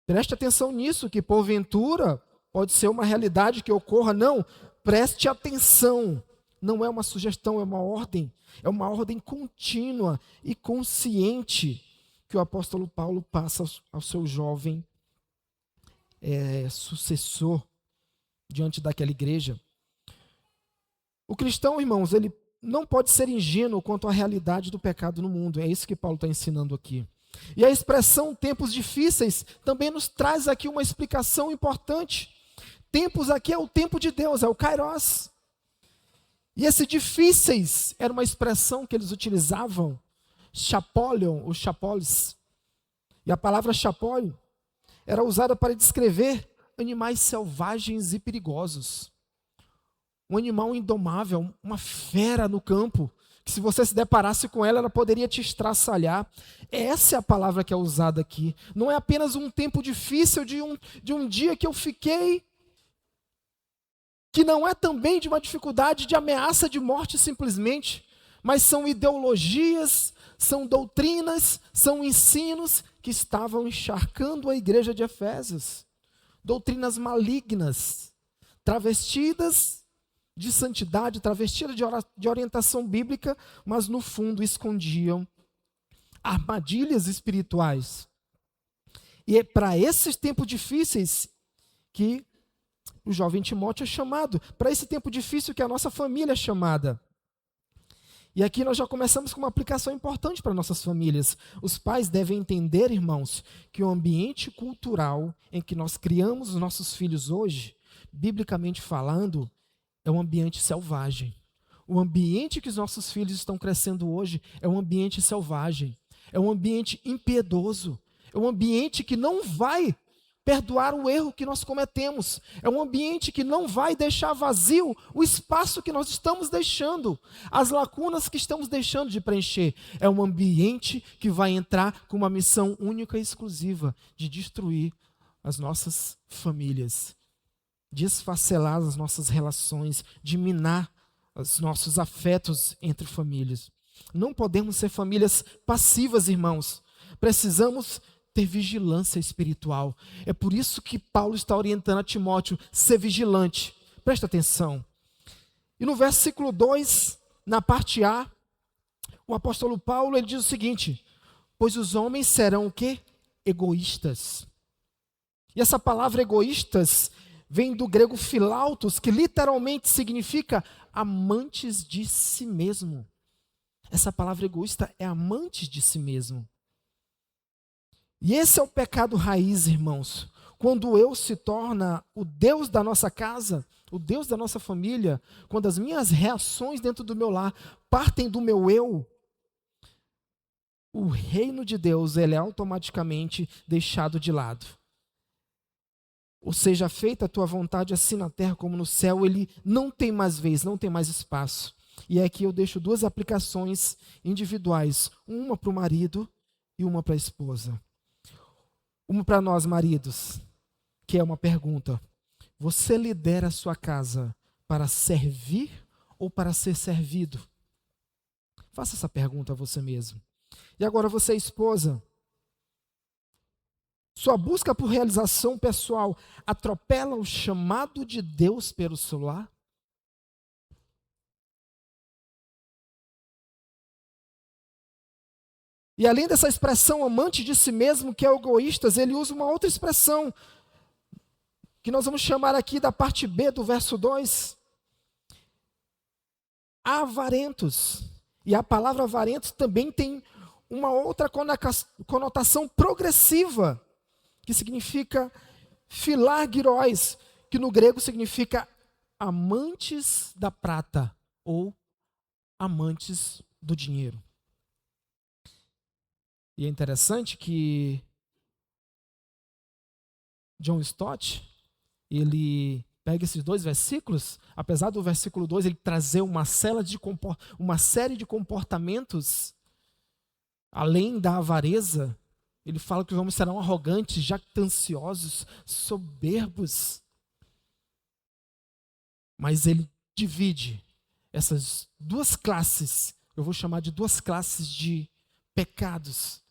Speaker 9: preste atenção nisso, que porventura pode ser uma realidade que ocorra. Não, preste atenção, não é uma sugestão, é uma ordem contínua e consciente que o apóstolo Paulo passa ao seu jovem sucessor diante daquela igreja. O cristão, irmãos, ele não pode ser ingênuo quanto à realidade do pecado no mundo. É isso que Paulo está ensinando aqui. E a expressão tempos difíceis também nos traz aqui uma explicação importante. Tempos aqui é o tempo de Deus, é o Kairos. E esse difíceis era uma expressão que eles utilizavam, chapolion, ou chapolis. E a palavra chapolion era usada para descrever animais selvagens e perigosos. Um animal indomável, uma fera no campo, que se você se deparasse com ela, ela poderia te estraçalhar. Essa é a palavra que é usada aqui. Não é apenas um tempo difícil de um dia que eu fiquei, que não é também de uma dificuldade de ameaça de morte simplesmente, mas são ideologias, são doutrinas, são ensinos que estavam encharcando a igreja de Efésios. Doutrinas malignas, travestidas de santidade, travestidas de orientação bíblica, mas no fundo escondiam armadilhas espirituais. E é para esses tempos difíceis que o jovem Timóteo é chamado, para esse tempo difícil que a nossa família é chamada. E aqui nós já começamos com uma aplicação importante para nossas famílias. Os pais devem entender, irmãos, que o ambiente cultural em que nós criamos os nossos filhos hoje, biblicamente falando, é um ambiente selvagem. O ambiente que os nossos filhos estão crescendo hoje é um ambiente selvagem, é um ambiente impiedoso, é um ambiente que não vai perdoar o erro que nós cometemos. É um ambiente que não vai deixar vazio o espaço que nós estamos deixando, as lacunas que estamos deixando de preencher. É um ambiente que vai entrar com uma missão única e exclusiva de destruir as nossas famílias, de esfacelar as nossas relações, de minar os nossos afetos entre famílias. Não podemos ser famílias passivas, irmãos. Precisamos ter vigilância espiritual. É por isso que Paulo está orientando a Timóteo, ser vigilante. Presta atenção. E no versículo 2, na parte A, o apóstolo Paulo ele diz o seguinte: pois os homens serão o quê? Egoístas. E essa palavra egoístas vem do grego philautos, que literalmente significa amantes de si mesmo. Essa palavra egoísta é amantes de si mesmo. E esse é o pecado raiz, irmãos. Quando o eu se torna o Deus da nossa casa, o Deus da nossa família, quando as minhas reações dentro do meu lar partem do meu eu, o reino de Deus ele é automaticamente deixado de lado. Ou seja, feita a tua vontade assim na terra como no céu, ele não tem mais vez, não tem mais espaço. E aqui eu deixo duas aplicações individuais, uma para o marido e uma para a esposa. Uma para nós, maridos, que é uma pergunta. Você lidera a sua casa para servir ou para ser servido? Faça essa pergunta a você mesmo. E agora você, esposa, sua busca por realização pessoal atropela o chamado de Deus pelo seu lar? E além dessa expressão amante de si mesmo, que é egoístas, ele usa uma outra expressão, que nós vamos chamar aqui da parte B do verso 2. Avarentos. E a palavra avarentos também tem uma outra conotação progressiva, que significa filargiróis, que no grego significa amantes da prata ou amantes do dinheiro. E é interessante que John Stott, ele pega esses dois versículos, apesar do versículo 2 ele trazer uma série de comportamentos, além da avareza, ele fala que os homens serão arrogantes, jactanciosos, soberbos. Mas ele divide essas duas classes, eu vou chamar de duas classes de pecados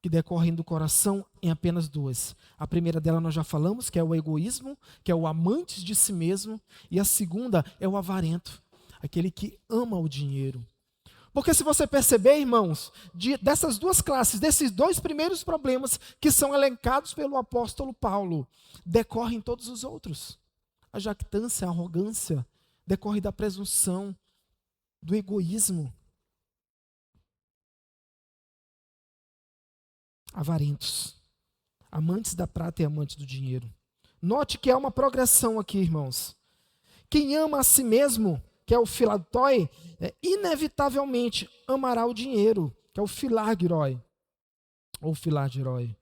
Speaker 9: que decorrem do coração em apenas duas. A primeira dela nós já falamos, que é o egoísmo, que é o amante de si mesmo, e a segunda é o avarento. aquele que ama o dinheiro. Porque se você perceber, irmãos, dessas duas classes, desses dois primeiros problemas que são elencados pelo apóstolo Paulo, decorrem todos os outros. A jactância, a arrogância, decorre da presunção, do egoísmo. Avarentos, amantes da prata e amantes do dinheiro. Note que há uma progressão aqui, irmãos. Quem ama a si mesmo, que é o filatói, inevitavelmente amará o dinheiro, que é o filargiroi, ou filargiroi,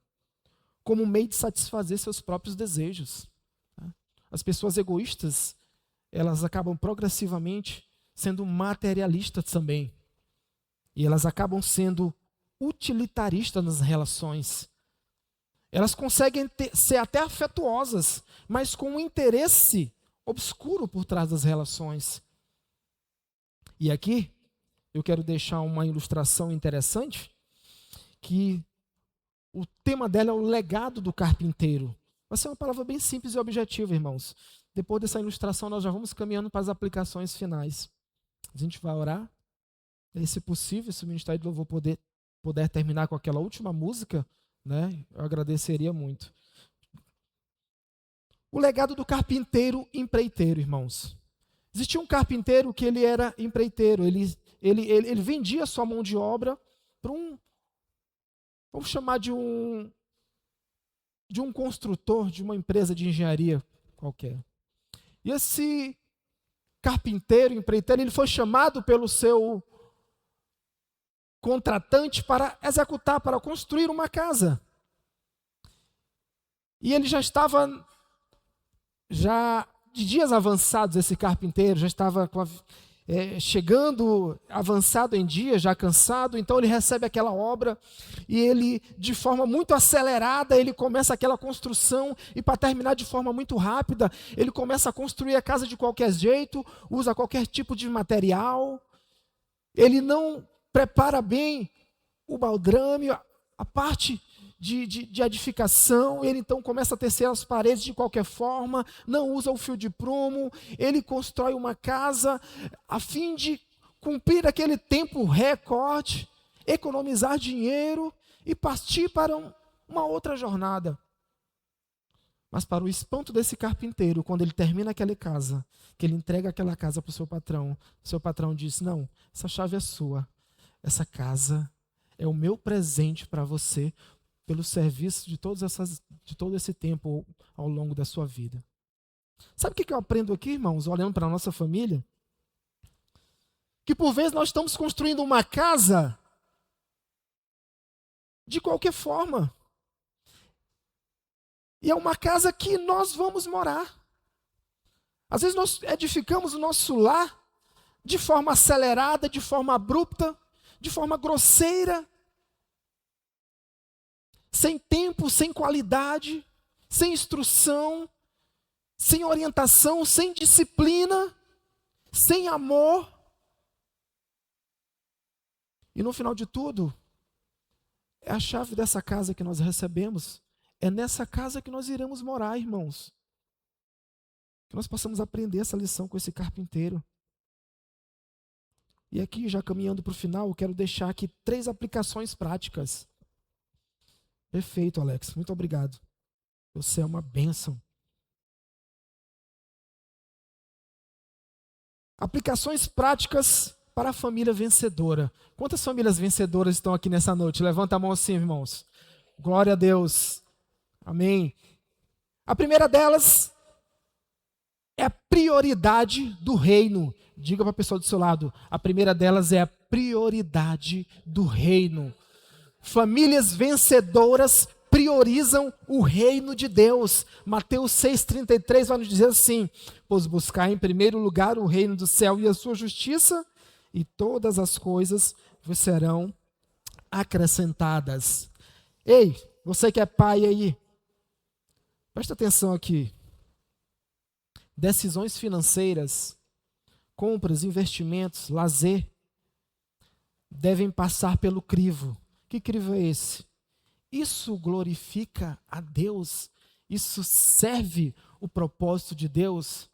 Speaker 9: como meio de satisfazer seus próprios desejos. As pessoas egoístas, elas acabam progressivamente sendo materialistas também. E elas acabam sendo utilitaristas nas relações. Elas conseguem ser até afetuosas, mas com um interesse obscuro por trás das relações. E aqui, eu quero deixar uma ilustração interessante, que o tema dela é o legado do carpinteiro. Vai ser uma palavra bem simples e objetiva, irmãos. Depois dessa ilustração, nós já vamos caminhando para as aplicações finais. A gente vai orar. E, se possível, se o Ministério do Louvor puder terminar com aquela última música, né, eu agradeceria muito. O legado do carpinteiro empreiteiro, irmãos. Existia um carpinteiro que ele era empreiteiro, ele vendia sua mão de obra para vamos chamar de um construtor de uma empresa de engenharia qualquer. E esse carpinteiro, empreiteiro, ele foi chamado pelo seu contratante para executar, para construir uma casa. E ele já estava de dias avançados, esse carpinteiro, já estava chegando avançado em dia, já cansado, então ele recebe aquela obra e ele, de forma muito acelerada, ele começa aquela construção e, para terminar de forma muito rápida, ele começa a construir a casa de qualquer jeito, usa qualquer tipo de material, ele não prepara bem o baldrame, a parte de edificação, ele então começa a tecer as paredes de qualquer forma, não usa o fio de prumo, ele constrói uma casa a fim de cumprir aquele tempo recorde, economizar dinheiro e partir para uma outra jornada. Mas, para o espanto desse carpinteiro, quando ele termina aquela casa, que ele entrega aquela casa para o seu patrão diz: não, essa chave é sua, essa casa é o meu presente para você, pelo serviço de todo esse tempo ao longo da sua vida. Sabe o que eu aprendo aqui, irmãos, olhando para a nossa família? Que por vezes nós estamos construindo uma casa de qualquer forma. E é uma casa que nós vamos morar. Às vezes nós edificamos o nosso lar de forma acelerada, de forma abrupta, de forma grosseira, sem tempo, sem qualidade, sem instrução, sem orientação, sem disciplina, sem amor. E no final de tudo, é a chave dessa casa que nós recebemos, é nessa casa que nós iremos morar, irmãos. Que nós possamos aprender essa lição com esse carpinteiro. E aqui, já caminhando para o final, eu quero deixar aqui 3 aplicações práticas. Perfeito, Alex. Muito obrigado. Você é uma bênção. Aplicações práticas para a família vencedora. Quantas famílias vencedoras estão aqui nessa noite? Levanta a mão assim, irmãos. Glória a Deus. Amém. A primeira delas é a prioridade do reino. Diga para a pessoa do seu lado. A primeira delas é a prioridade do reino. Famílias vencedoras priorizam o reino de Deus. Mateus 6,33 vai nos dizer assim: pois buscar em primeiro lugar o reino do céu e a sua justiça, e todas as coisas vos serão acrescentadas. Ei, você que é pai aí, presta atenção aqui. Decisões financeiras, compras, investimentos, lazer, devem passar pelo crivo. Que crivo é esse? Isso glorifica a Deus? Isso serve o propósito de Deus?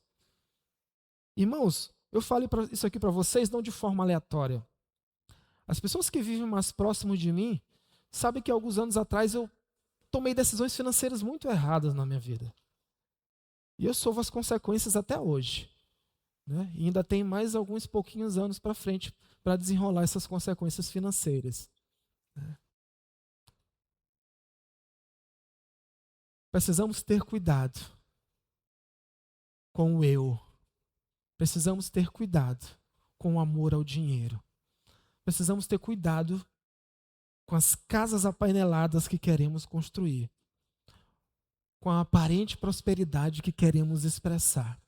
Speaker 9: Irmãos, eu falo isso aqui para vocês não de forma aleatória. As pessoas que vivem mais próximo de mim sabem que alguns anos atrás eu tomei decisões financeiras muito erradas na minha vida. E eu sofro as consequências até hoje. Né? E ainda tem mais alguns pouquinhos anos para frente para desenrolar essas consequências financeiras. Né? Precisamos ter cuidado com o eu. Precisamos ter cuidado com o amor ao dinheiro. Precisamos ter cuidado com as casas apaineladas que queremos construir. Com a aparente prosperidade que queremos expressar.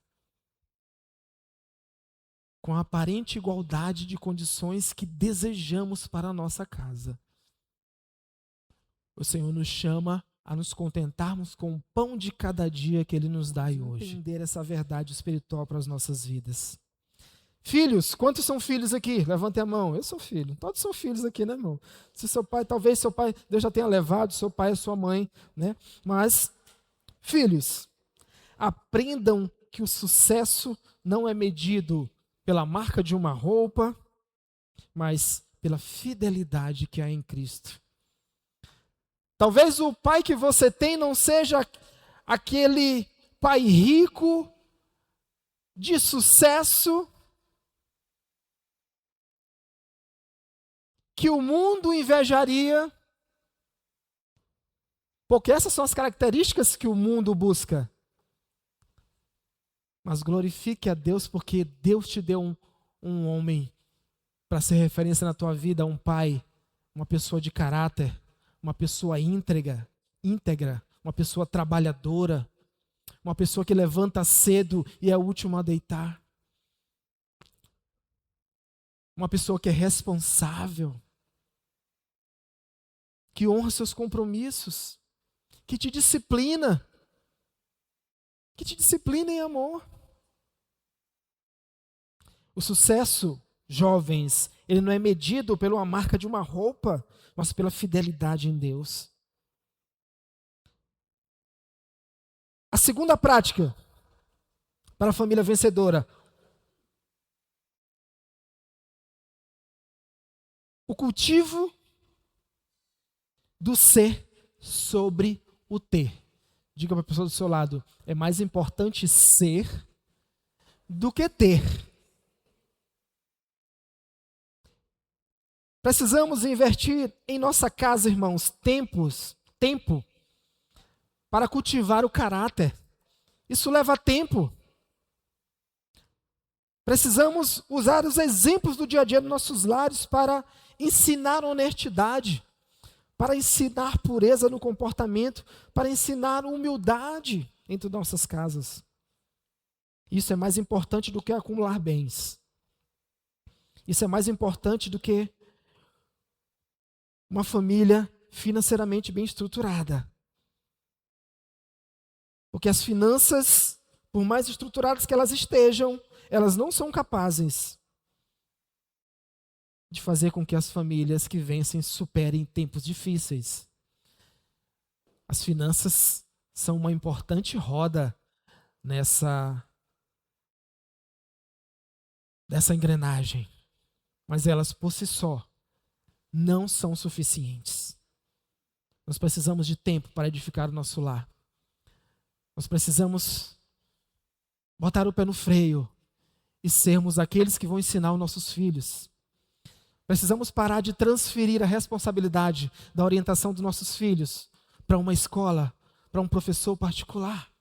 Speaker 9: Com a aparente igualdade de condições que desejamos para a nossa casa. O Senhor nos chama a nos contentarmos com o pão de cada dia que Ele nos dá hoje. Entender essa verdade espiritual para as nossas vidas. Filhos, quantos são filhos aqui? Levantem a mão. Eu sou filho. Todos são filhos aqui, né, irmão? Se seu pai, talvez seu pai, Deus já tenha levado, seu pai e sua mãe, né? Mas, filhos, aprendam que o sucesso não é medido pela marca de uma roupa, mas pela fidelidade que há em Cristo. Talvez o pai que você tem não seja aquele pai rico, de sucesso, que o mundo invejaria, porque essas são as características que o mundo busca. Mas glorifique a Deus porque Deus te deu um homem para ser referência na tua vida, um pai, uma pessoa de caráter, uma pessoa íntegra, uma pessoa trabalhadora, uma pessoa que levanta cedo e é a última a deitar. Uma pessoa que é responsável, que honra seus compromissos, que te disciplina em amor. O sucesso, jovens, ele não é medido pela marca de uma roupa, mas pela fidelidade em Deus. A segunda prática para a família vencedora: o cultivo do ser sobre o ter. Diga para a pessoa do seu lado: é mais importante ser do que ter. Precisamos investir em nossa casa, irmãos, tempo para cultivar o caráter. Isso leva tempo. Precisamos usar os exemplos do dia a dia dos nossos lares para ensinar honestidade, para ensinar pureza no comportamento, para ensinar humildade entre nossas casas. Isso é mais importante do que acumular bens. Isso é mais importante do que uma família financeiramente bem estruturada. Porque as finanças, por mais estruturadas que elas estejam, elas não são capazes de fazer com que as famílias que vencem superem tempos difíceis. As finanças são uma importante roda nessa engrenagem, mas elas por si só não são suficientes. Nós precisamos de tempo para edificar o nosso lar. Nós precisamos botar o pé no freio e sermos aqueles que vão ensinar os nossos filhos. Precisamos parar de transferir a responsabilidade da orientação dos nossos filhos para uma escola, para um professor particular,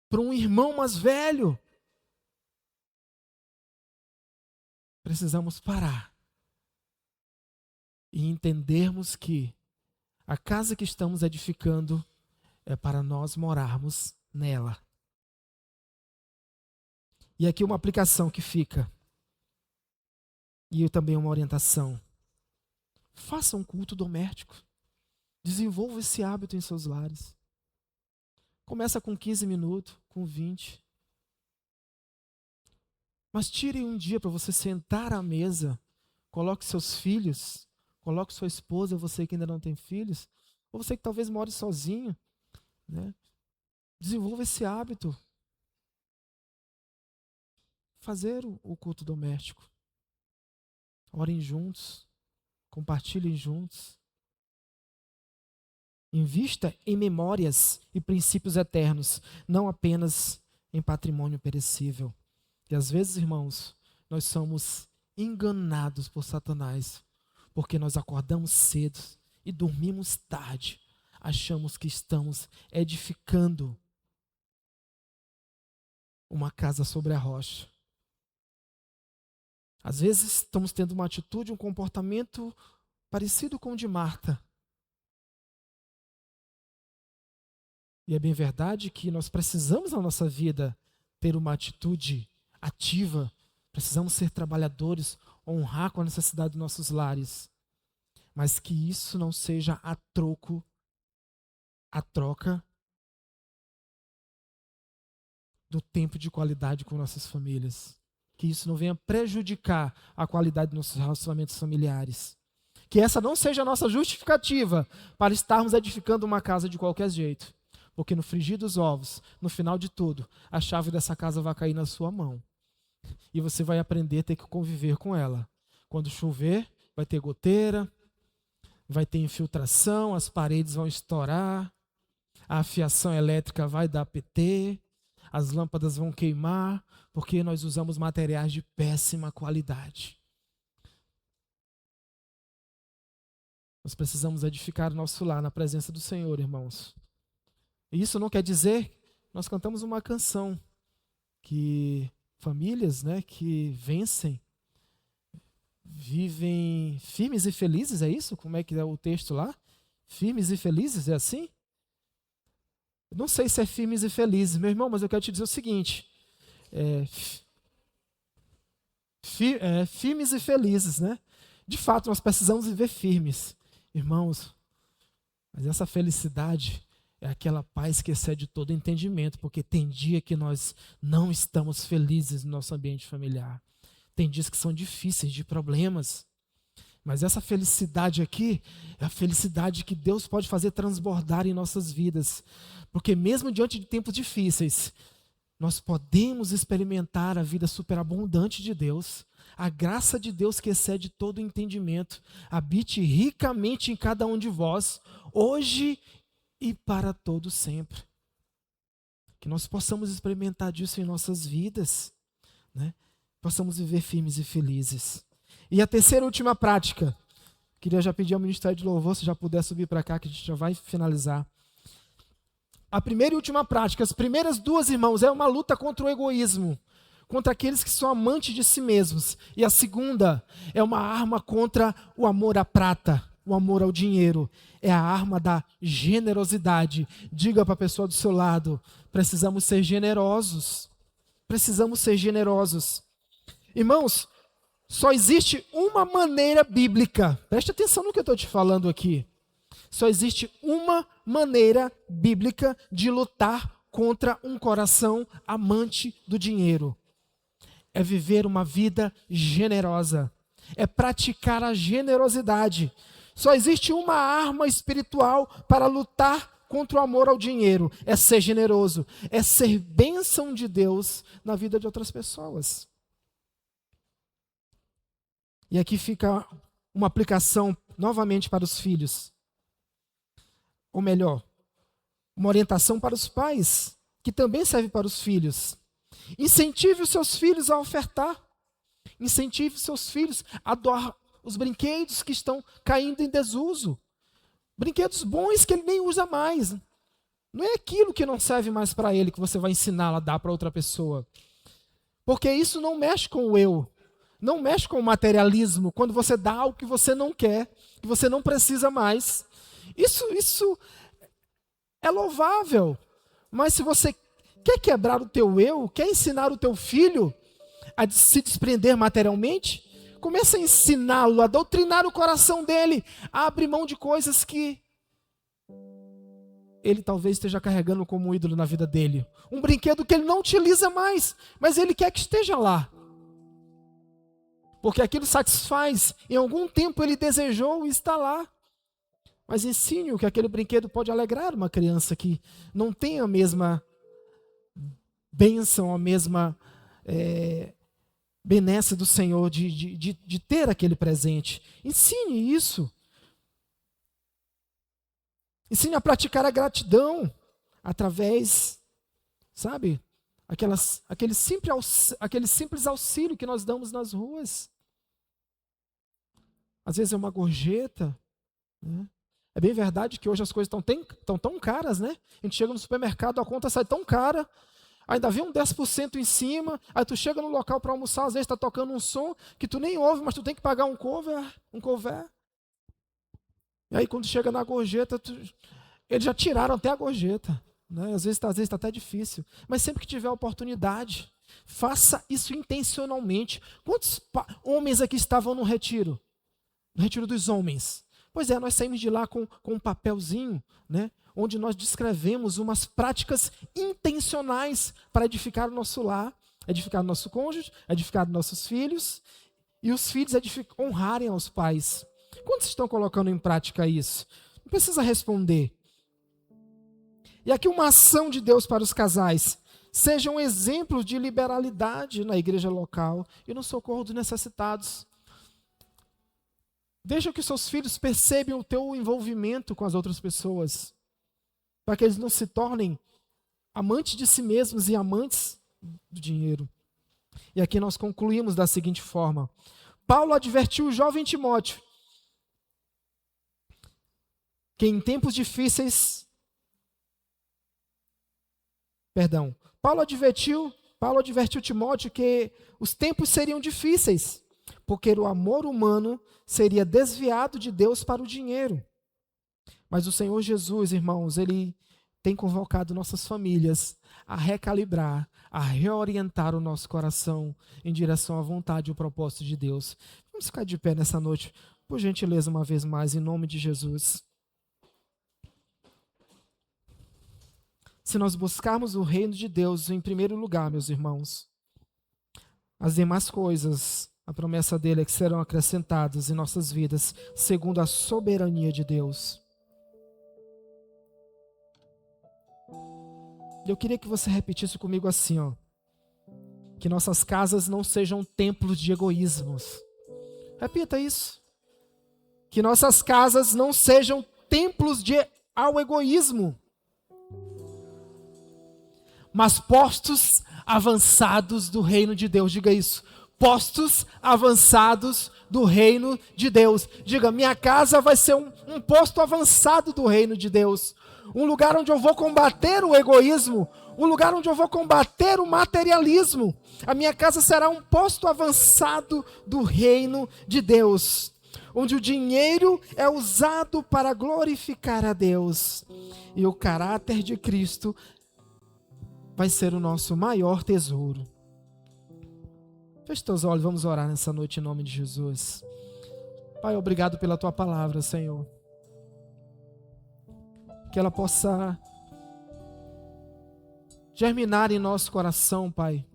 Speaker 9: para um irmão mais velho. Precisamos parar e entendermos que a casa que estamos edificando é para nós morarmos nela. E aqui uma aplicação que fica. E também uma orientação. Faça um culto doméstico. Desenvolva esse hábito em seus lares. Começa com 15 minutos, com 20. Mas tire um dia para você sentar à mesa. Coloque seus filhos. Coloque sua esposa, você que ainda não tem filhos. Ou você que talvez more sozinho. Né? Desenvolva esse hábito. fazer o culto doméstico. Orem juntos, compartilhem juntos. Invista em memórias e princípios eternos, não apenas em patrimônio perecível. E às vezes, irmãos, nós somos enganados por Satanás, porque nós acordamos cedo e dormimos tarde. Achamos que estamos edificando uma casa sobre a rocha. Às vezes estamos tendo uma atitude, um comportamento parecido com o de Marta. E é bem verdade que nós precisamos na nossa vida ter uma atitude ativa, precisamos ser trabalhadores, honrar com a necessidade dos nossos lares, mas que isso não seja a troca do tempo de qualidade com nossas famílias. Que isso não venha prejudicar a qualidade dos nossos relacionamentos familiares. Que essa não seja a nossa justificativa para estarmos edificando uma casa de qualquer jeito. Porque no frigir dos ovos, no final de tudo, a chave dessa casa vai cair na sua mão. E você vai aprender a ter que conviver com ela. Quando chover, vai ter goteira, vai ter infiltração, as paredes vão estourar, a fiação elétrica vai dar PT, as lâmpadas vão queimar, porque nós usamos materiais de péssima qualidade. Nós precisamos edificar o nosso lar na presença do Senhor, irmãos. E isso não quer dizer, nós cantamos uma canção que famílias, que vencem, vivem firmes e felizes, é isso? Como é que é o texto lá? Firmes e felizes, é assim? Eu não sei se é firmes e felizes, meu irmão, mas eu quero te dizer o seguinte, firmes e felizes, De fato, nós precisamos viver firmes, irmãos, mas essa felicidade é aquela paz que excede todo entendimento, porque tem dia que nós não estamos felizes no nosso ambiente familiar. Tem dias que são difíceis, de problemas. Mas essa felicidade aqui é a felicidade que Deus pode fazer transbordar em nossas vidas. Porque mesmo diante de tempos difíceis, nós podemos experimentar a vida superabundante de Deus. A graça de Deus que excede todo entendimento habite ricamente em cada um de vós, hoje e para todo sempre. Que nós possamos experimentar disso em nossas vidas, Possamos viver firmes e felizes. E a terceira e última prática, queria já pedir ao Ministério de Louvor, se já puder subir para cá, que a gente já vai finalizar. A primeira e última prática, as primeiras duas, irmãos, é uma luta contra o egoísmo, contra aqueles que são amantes de si mesmos. E a segunda é uma arma contra o amor à prata, o amor ao dinheiro. É a arma da generosidade. Diga para a pessoa do seu lado, precisamos ser generosos. Precisamos ser generosos. Irmãos, só existe uma maneira bíblica, preste atenção no que eu estou te falando aqui. Só existe uma maneira bíblica de lutar contra um coração amante do dinheiro. É viver uma vida generosa. É praticar a generosidade. Só existe uma arma espiritual para lutar contra o amor ao dinheiro. É ser generoso. É ser bênção de Deus na vida de outras pessoas. E aqui fica uma aplicação novamente para os filhos. Ou melhor, uma orientação para os pais, que também serve para os filhos. Incentive os seus filhos a ofertar. Incentive os seus filhos a doar os brinquedos que estão caindo em desuso. Brinquedos bons que ele nem usa mais. Não é aquilo que não serve mais para ele que você vai ensiná-lo a dar para outra pessoa. Porque isso não mexe com o eu. Não mexe com o materialismo, quando você dá algo que você não quer, que você não precisa mais. Isso é louvável. Mas se você quer quebrar o teu eu, quer ensinar o teu filho a se desprender materialmente, comece a ensiná-lo, a doutrinar o coração dele, a abrir mão de coisas que ele talvez esteja carregando como um ídolo na vida dele. Um brinquedo que ele não utiliza mais, mas ele quer que esteja lá. Porque aquilo satisfaz, em algum tempo ele desejou e está lá. Mas ensine-o que aquele brinquedo pode alegrar uma criança que não tem a mesma bênção, a mesma benesse do Senhor de ter aquele presente. Ensine isso. Ensine a praticar a gratidão através, sabe, aquele simples auxílio que nós damos nas ruas. Às vezes é uma gorjeta, né? É bem verdade que hoje as coisas estão tão caras, né? A gente chega no supermercado, a conta sai tão cara, ainda vem um 10% em cima, aí tu chega no local para almoçar, às vezes está tocando um som que tu nem ouve, mas tu tem que pagar um cover. E aí quando chega na gorjeta, eles já tiraram até a gorjeta, né? Às vezes está até difícil, mas sempre que tiver oportunidade, faça isso intencionalmente. Quantos homens aqui estavam no retiro? No retiro dos homens. Pois é, nós saímos de lá com um papelzinho, né, onde nós descrevemos umas práticas intencionais para edificar o nosso lar, edificar o nosso cônjuge, edificar nossos filhos, e os filhos honrarem aos pais. Quantos estão colocando em prática isso? Não precisa responder. E aqui uma ação de Deus para os casais. Sejam exemplos de liberalidade na igreja local e no socorro dos necessitados. Deixa que seus filhos percebam o teu envolvimento com as outras pessoas, para que eles não se tornem amantes de si mesmos e amantes do dinheiro. E aqui nós concluímos da seguinte forma. Paulo advertiu o jovem Timóteo que em tempos difíceis... Paulo advertiu Timóteo que os tempos seriam difíceis, porque o amor humano seria desviado de Deus para o dinheiro. Mas o Senhor Jesus, irmãos, Ele tem convocado nossas famílias a recalibrar, a reorientar o nosso coração em direção à vontade e ao propósito de Deus. Vamos ficar de pé nessa noite, por gentileza, uma vez mais, em nome de Jesus. Se nós buscarmos o reino de Deus em primeiro lugar, meus irmãos, as demais coisas, a promessa dele é que serão acrescentadas em nossas vidas, segundo a soberania de Deus. Eu queria que você repetisse comigo assim, ó, que nossas casas não sejam templos de egoísmos. Repita isso. Que nossas casas não sejam templos ao egoísmo, mas postos avançados do reino de Deus. Diga isso. Postos avançados do reino de Deus. Diga, minha casa vai ser um posto avançado do reino de Deus. Um lugar onde eu vou combater o egoísmo. Um lugar onde eu vou combater o materialismo. A minha casa será um posto avançado do reino de Deus, onde o dinheiro é usado para glorificar a Deus. E o caráter de Cristo vai ser o nosso maior tesouro. Feche teus olhos, vamos orar nessa noite em nome de Jesus. Pai, obrigado pela tua palavra, Senhor. Que ela possa germinar em nosso coração, Pai.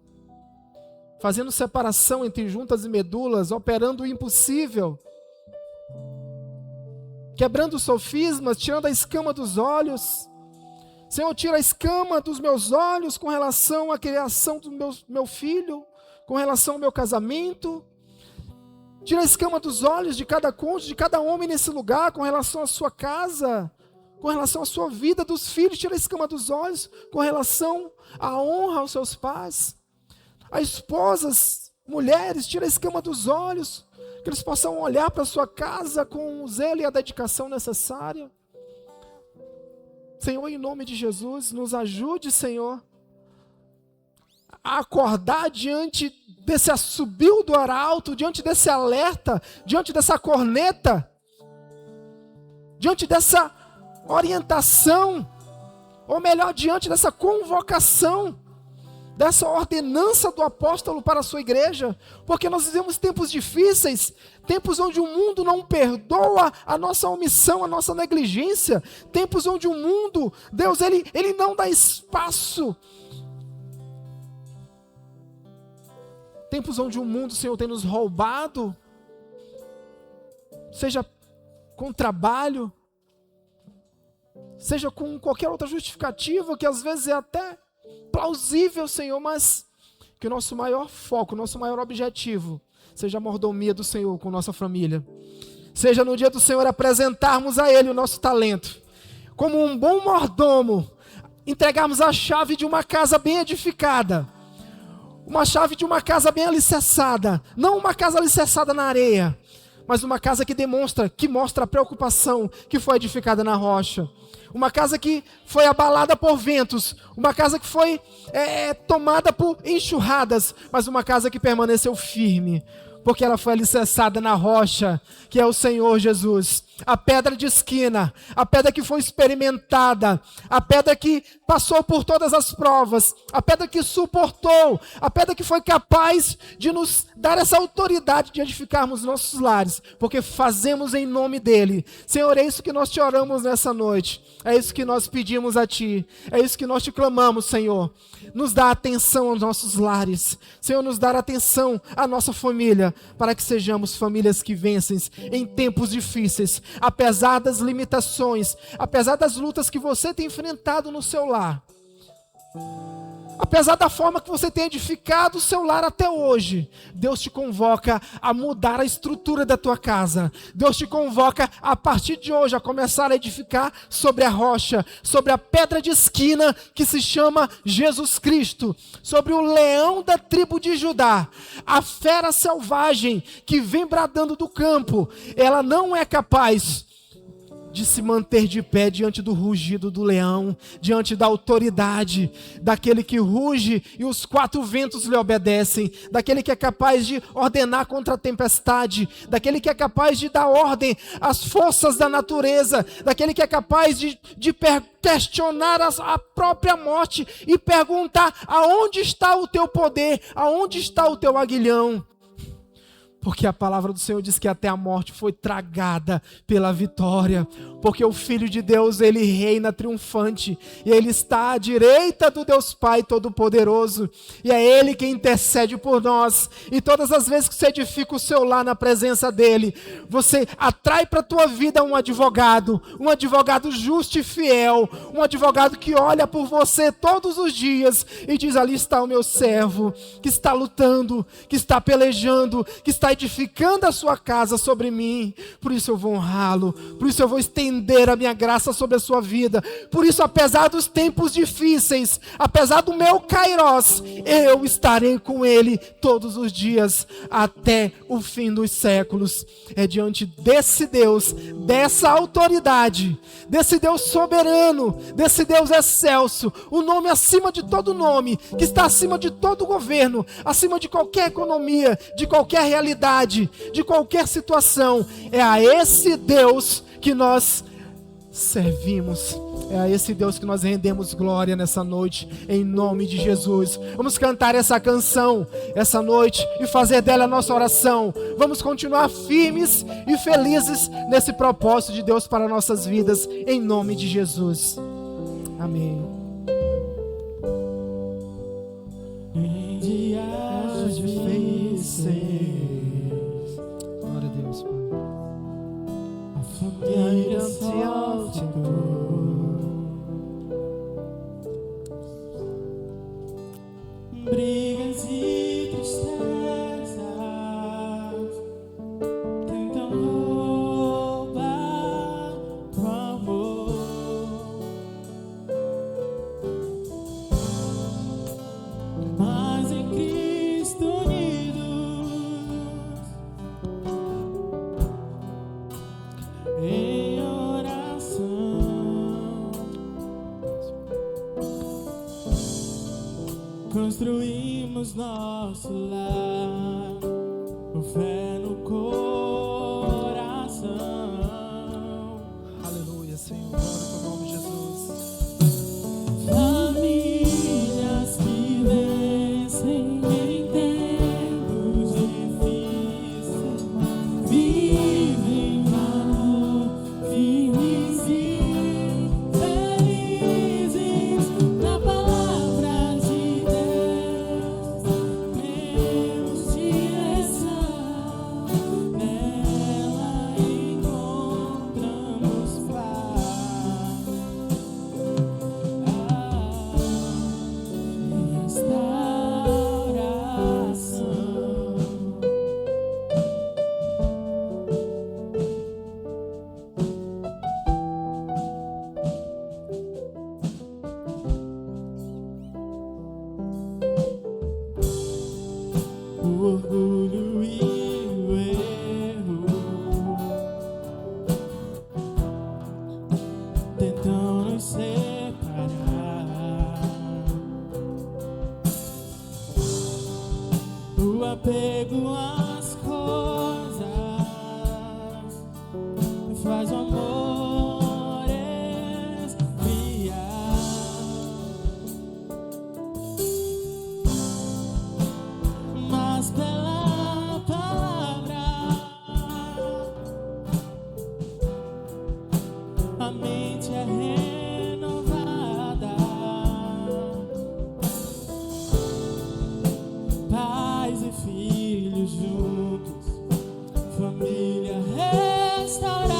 Speaker 9: Fazendo separação entre juntas e medulas, operando o impossível. Quebrando sofismas, tirando a escama dos olhos. Senhor, tira a escama dos meus olhos com relação à criação do meu filho, com relação ao meu casamento. Tira a escama dos olhos de cada cônjuge, de cada homem nesse lugar, com relação à sua casa, com relação à sua vida dos filhos. Tira a escama dos olhos com relação à honra aos seus pais. As esposas, mulheres, tira a escama dos olhos, que eles possam olhar para a sua casa com o zelo e a dedicação necessária. Senhor, em nome de Jesus, nos ajude, Senhor, a acordar diante desse assobio do arauto, diante desse alerta, diante dessa corneta, diante dessa orientação, ou melhor, diante dessa convocação, dessa ordenança do apóstolo para a sua igreja, porque nós vivemos tempos difíceis, tempos onde o mundo não perdoa a nossa omissão, a nossa negligência, tempos onde o mundo, Deus, ele não dá espaço, tempos onde o mundo, Senhor, tem nos roubado, seja com trabalho, seja com qualquer outra justificativa, que às vezes é até plausível, Senhor, mas que o nosso maior foco, o nosso maior objetivo seja a mordomia do Senhor com nossa família. Seja no dia do Senhor apresentarmos a Ele o nosso talento. Como um bom mordomo, entregarmos a chave de uma casa bem edificada. Uma chave de uma casa bem alicerçada. Não uma casa alicerçada na areia, mas uma casa que mostra a preocupação que foi edificada na rocha. Uma casa que foi abalada por ventos. Uma casa que foi tomada por enxurradas, mas uma casa que permaneceu firme, porque ela foi alicerçada na rocha, que é o Senhor Jesus. A pedra de esquina, a pedra que foi experimentada, a pedra que passou por todas as provas, a pedra que suportou, a pedra que foi capaz de nos dar essa autoridade de edificarmos nossos lares, porque fazemos em nome dEle. Senhor, é isso que nós te oramos nessa noite, é isso que nós pedimos a Ti, é isso que nós te clamamos, Senhor. Nos dá atenção aos nossos lares, Senhor, nos dá atenção à nossa família, para que sejamos famílias que vencem em tempos difíceis, apesar das limitações, apesar das lutas que você tem enfrentado no seu lar, apesar da forma que você tem edificado o seu lar até hoje. Deus te convoca a mudar a estrutura da tua casa. Deus te convoca a partir de hoje a começar a edificar sobre a rocha, sobre a pedra de esquina que se chama Jesus Cristo, sobre o leão da tribo de Judá, a fera selvagem que vem bradando do campo. Ela não é capaz de se manter de pé diante do rugido do leão, diante da autoridade daquele que ruge e os quatro ventos lhe obedecem, daquele que é capaz de ordenar contra a tempestade, daquele que é capaz de dar ordem às forças da natureza, daquele que é capaz de questionar a própria morte e perguntar: aonde está o teu poder, aonde está o teu aguilhão? Porque a palavra do Senhor diz que até a morte foi tragada pela vitória. Porque o Filho de Deus, Ele reina triunfante. E Ele está à direita do Deus Pai Todo-Poderoso. E é Ele quem intercede por nós. E todas as vezes que você edifica o seu lar na presença dEle, você atrai para a tua vida um advogado justo e fiel. Um advogado que olha por você todos os dias e diz: ali está o meu servo, que está lutando, que está pelejando, que está edificando a sua casa sobre mim. Por isso eu vou honrá-lo, por isso eu vou estender a minha graça sobre a sua vida. Por isso, apesar dos tempos difíceis, apesar do meu kairós, eu estarei com ele todos os dias até o fim dos séculos. É diante desse Deus, dessa autoridade, desse Deus soberano, desse Deus excelso, o nome acima de todo nome, que está acima de todo governo, acima de qualquer economia, de qualquer realidade, de qualquer situação. É a esse Deus que nós servimos. É a esse Deus que nós rendemos glória nessa noite, em nome de Jesus. Vamos cantar essa canção essa noite e fazer dela a nossa oração. Vamos continuar firmes e felizes nesse propósito de Deus para nossas vidas, em nome de Jesus. Amém.
Speaker 4: Em dias difíceis,
Speaker 9: glória a Deus, Pai.
Speaker 4: a família sofre dor. Brigas e tristezas tentam roubar o amor. Mas em Cristo unidos, em oração, construímos nosso lar, com fé no coração.
Speaker 9: Aleluia, Senhor. Glória ao nome de Jesus.
Speaker 4: Famílias que vencem em tempos difíceis, vivem amor, firmes e felizes na palavra de Deus. Temos direção apego às coisas faz o amor esfriar. Mas pela palavra a mente é renovada. Pais e filhos juntos, família restaurada.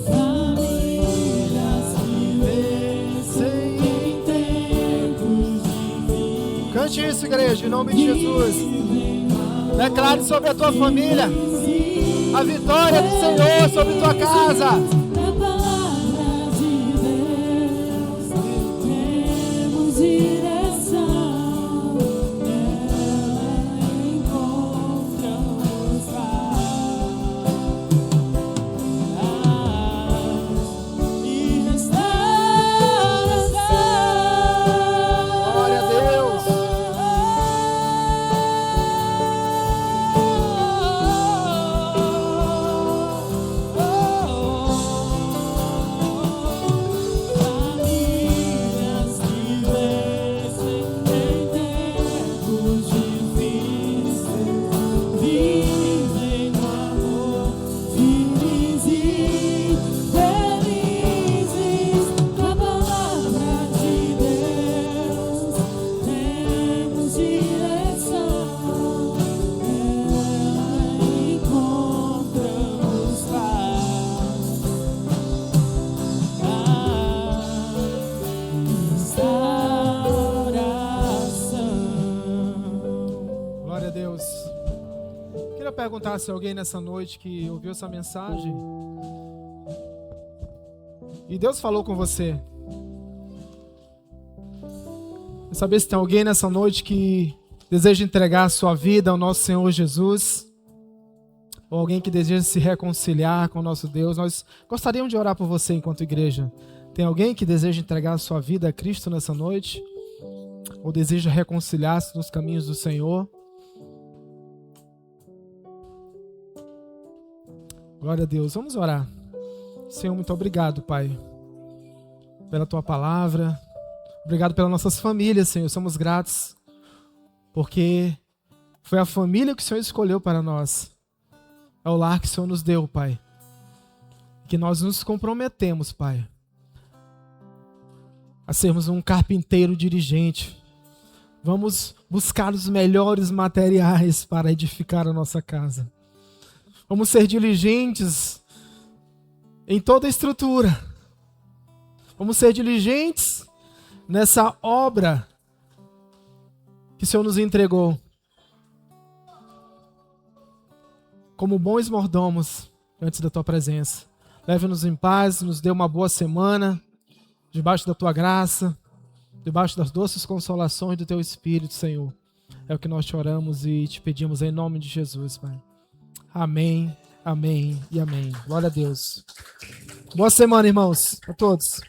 Speaker 4: Famílias que vencem em tempos difíceis.
Speaker 9: Cante isso, igreja, em nome de Jesus. Declare sobre a tua família a vitória do Senhor sobre tua casa.
Speaker 5: Na palavra de Deus temos direção, nela encontramos paz e restauração.
Speaker 9: Glória a Deus.
Speaker 4: Famílias que vencem em tempos difíceis, vivem no amor, felizes, felizes.
Speaker 5: Na palavra de Deus temos direção,
Speaker 4: Nela encontramos paz, restauração.
Speaker 9: Glória a Deus. Queria perguntar se alguém nessa noite que ouviu essa mensagem e Deus falou com você. Quer saber se tem alguém nessa noite que deseja entregar a sua vida ao nosso Senhor Jesus, ou alguém que deseja se reconciliar com o nosso Deus. Nós gostaríamos de orar por você enquanto igreja. Tem alguém que deseja entregar a sua vida a Cristo nessa noite? Ou deseja reconciliar-se nos caminhos do Senhor? Glória a Deus. Vamos orar. Senhor, muito obrigado, Pai, pela Tua palavra. Obrigado pelas nossas famílias, Senhor. Somos gratos, porque foi a família que o Senhor escolheu para nós. É o lar que o Senhor nos deu, Pai. Que nós nos comprometemos, Pai, a sermos um carpinteiro dirigente. Vamos buscar os melhores materiais para edificar a nossa casa. Vamos ser diligentes em toda a estrutura. Vamos ser diligentes nessa obra que o Senhor nos entregou. Como bons mordomos antes da Tua presença. Leve-nos em paz, nos dê uma boa semana, debaixo da Tua graça, debaixo das doces consolações do Teu Espírito, Senhor. É o que nós te oramos e te pedimos em nome de Jesus, Pai. Amém, amém e amém. Glória a Deus. Boa semana, irmãos, a todos.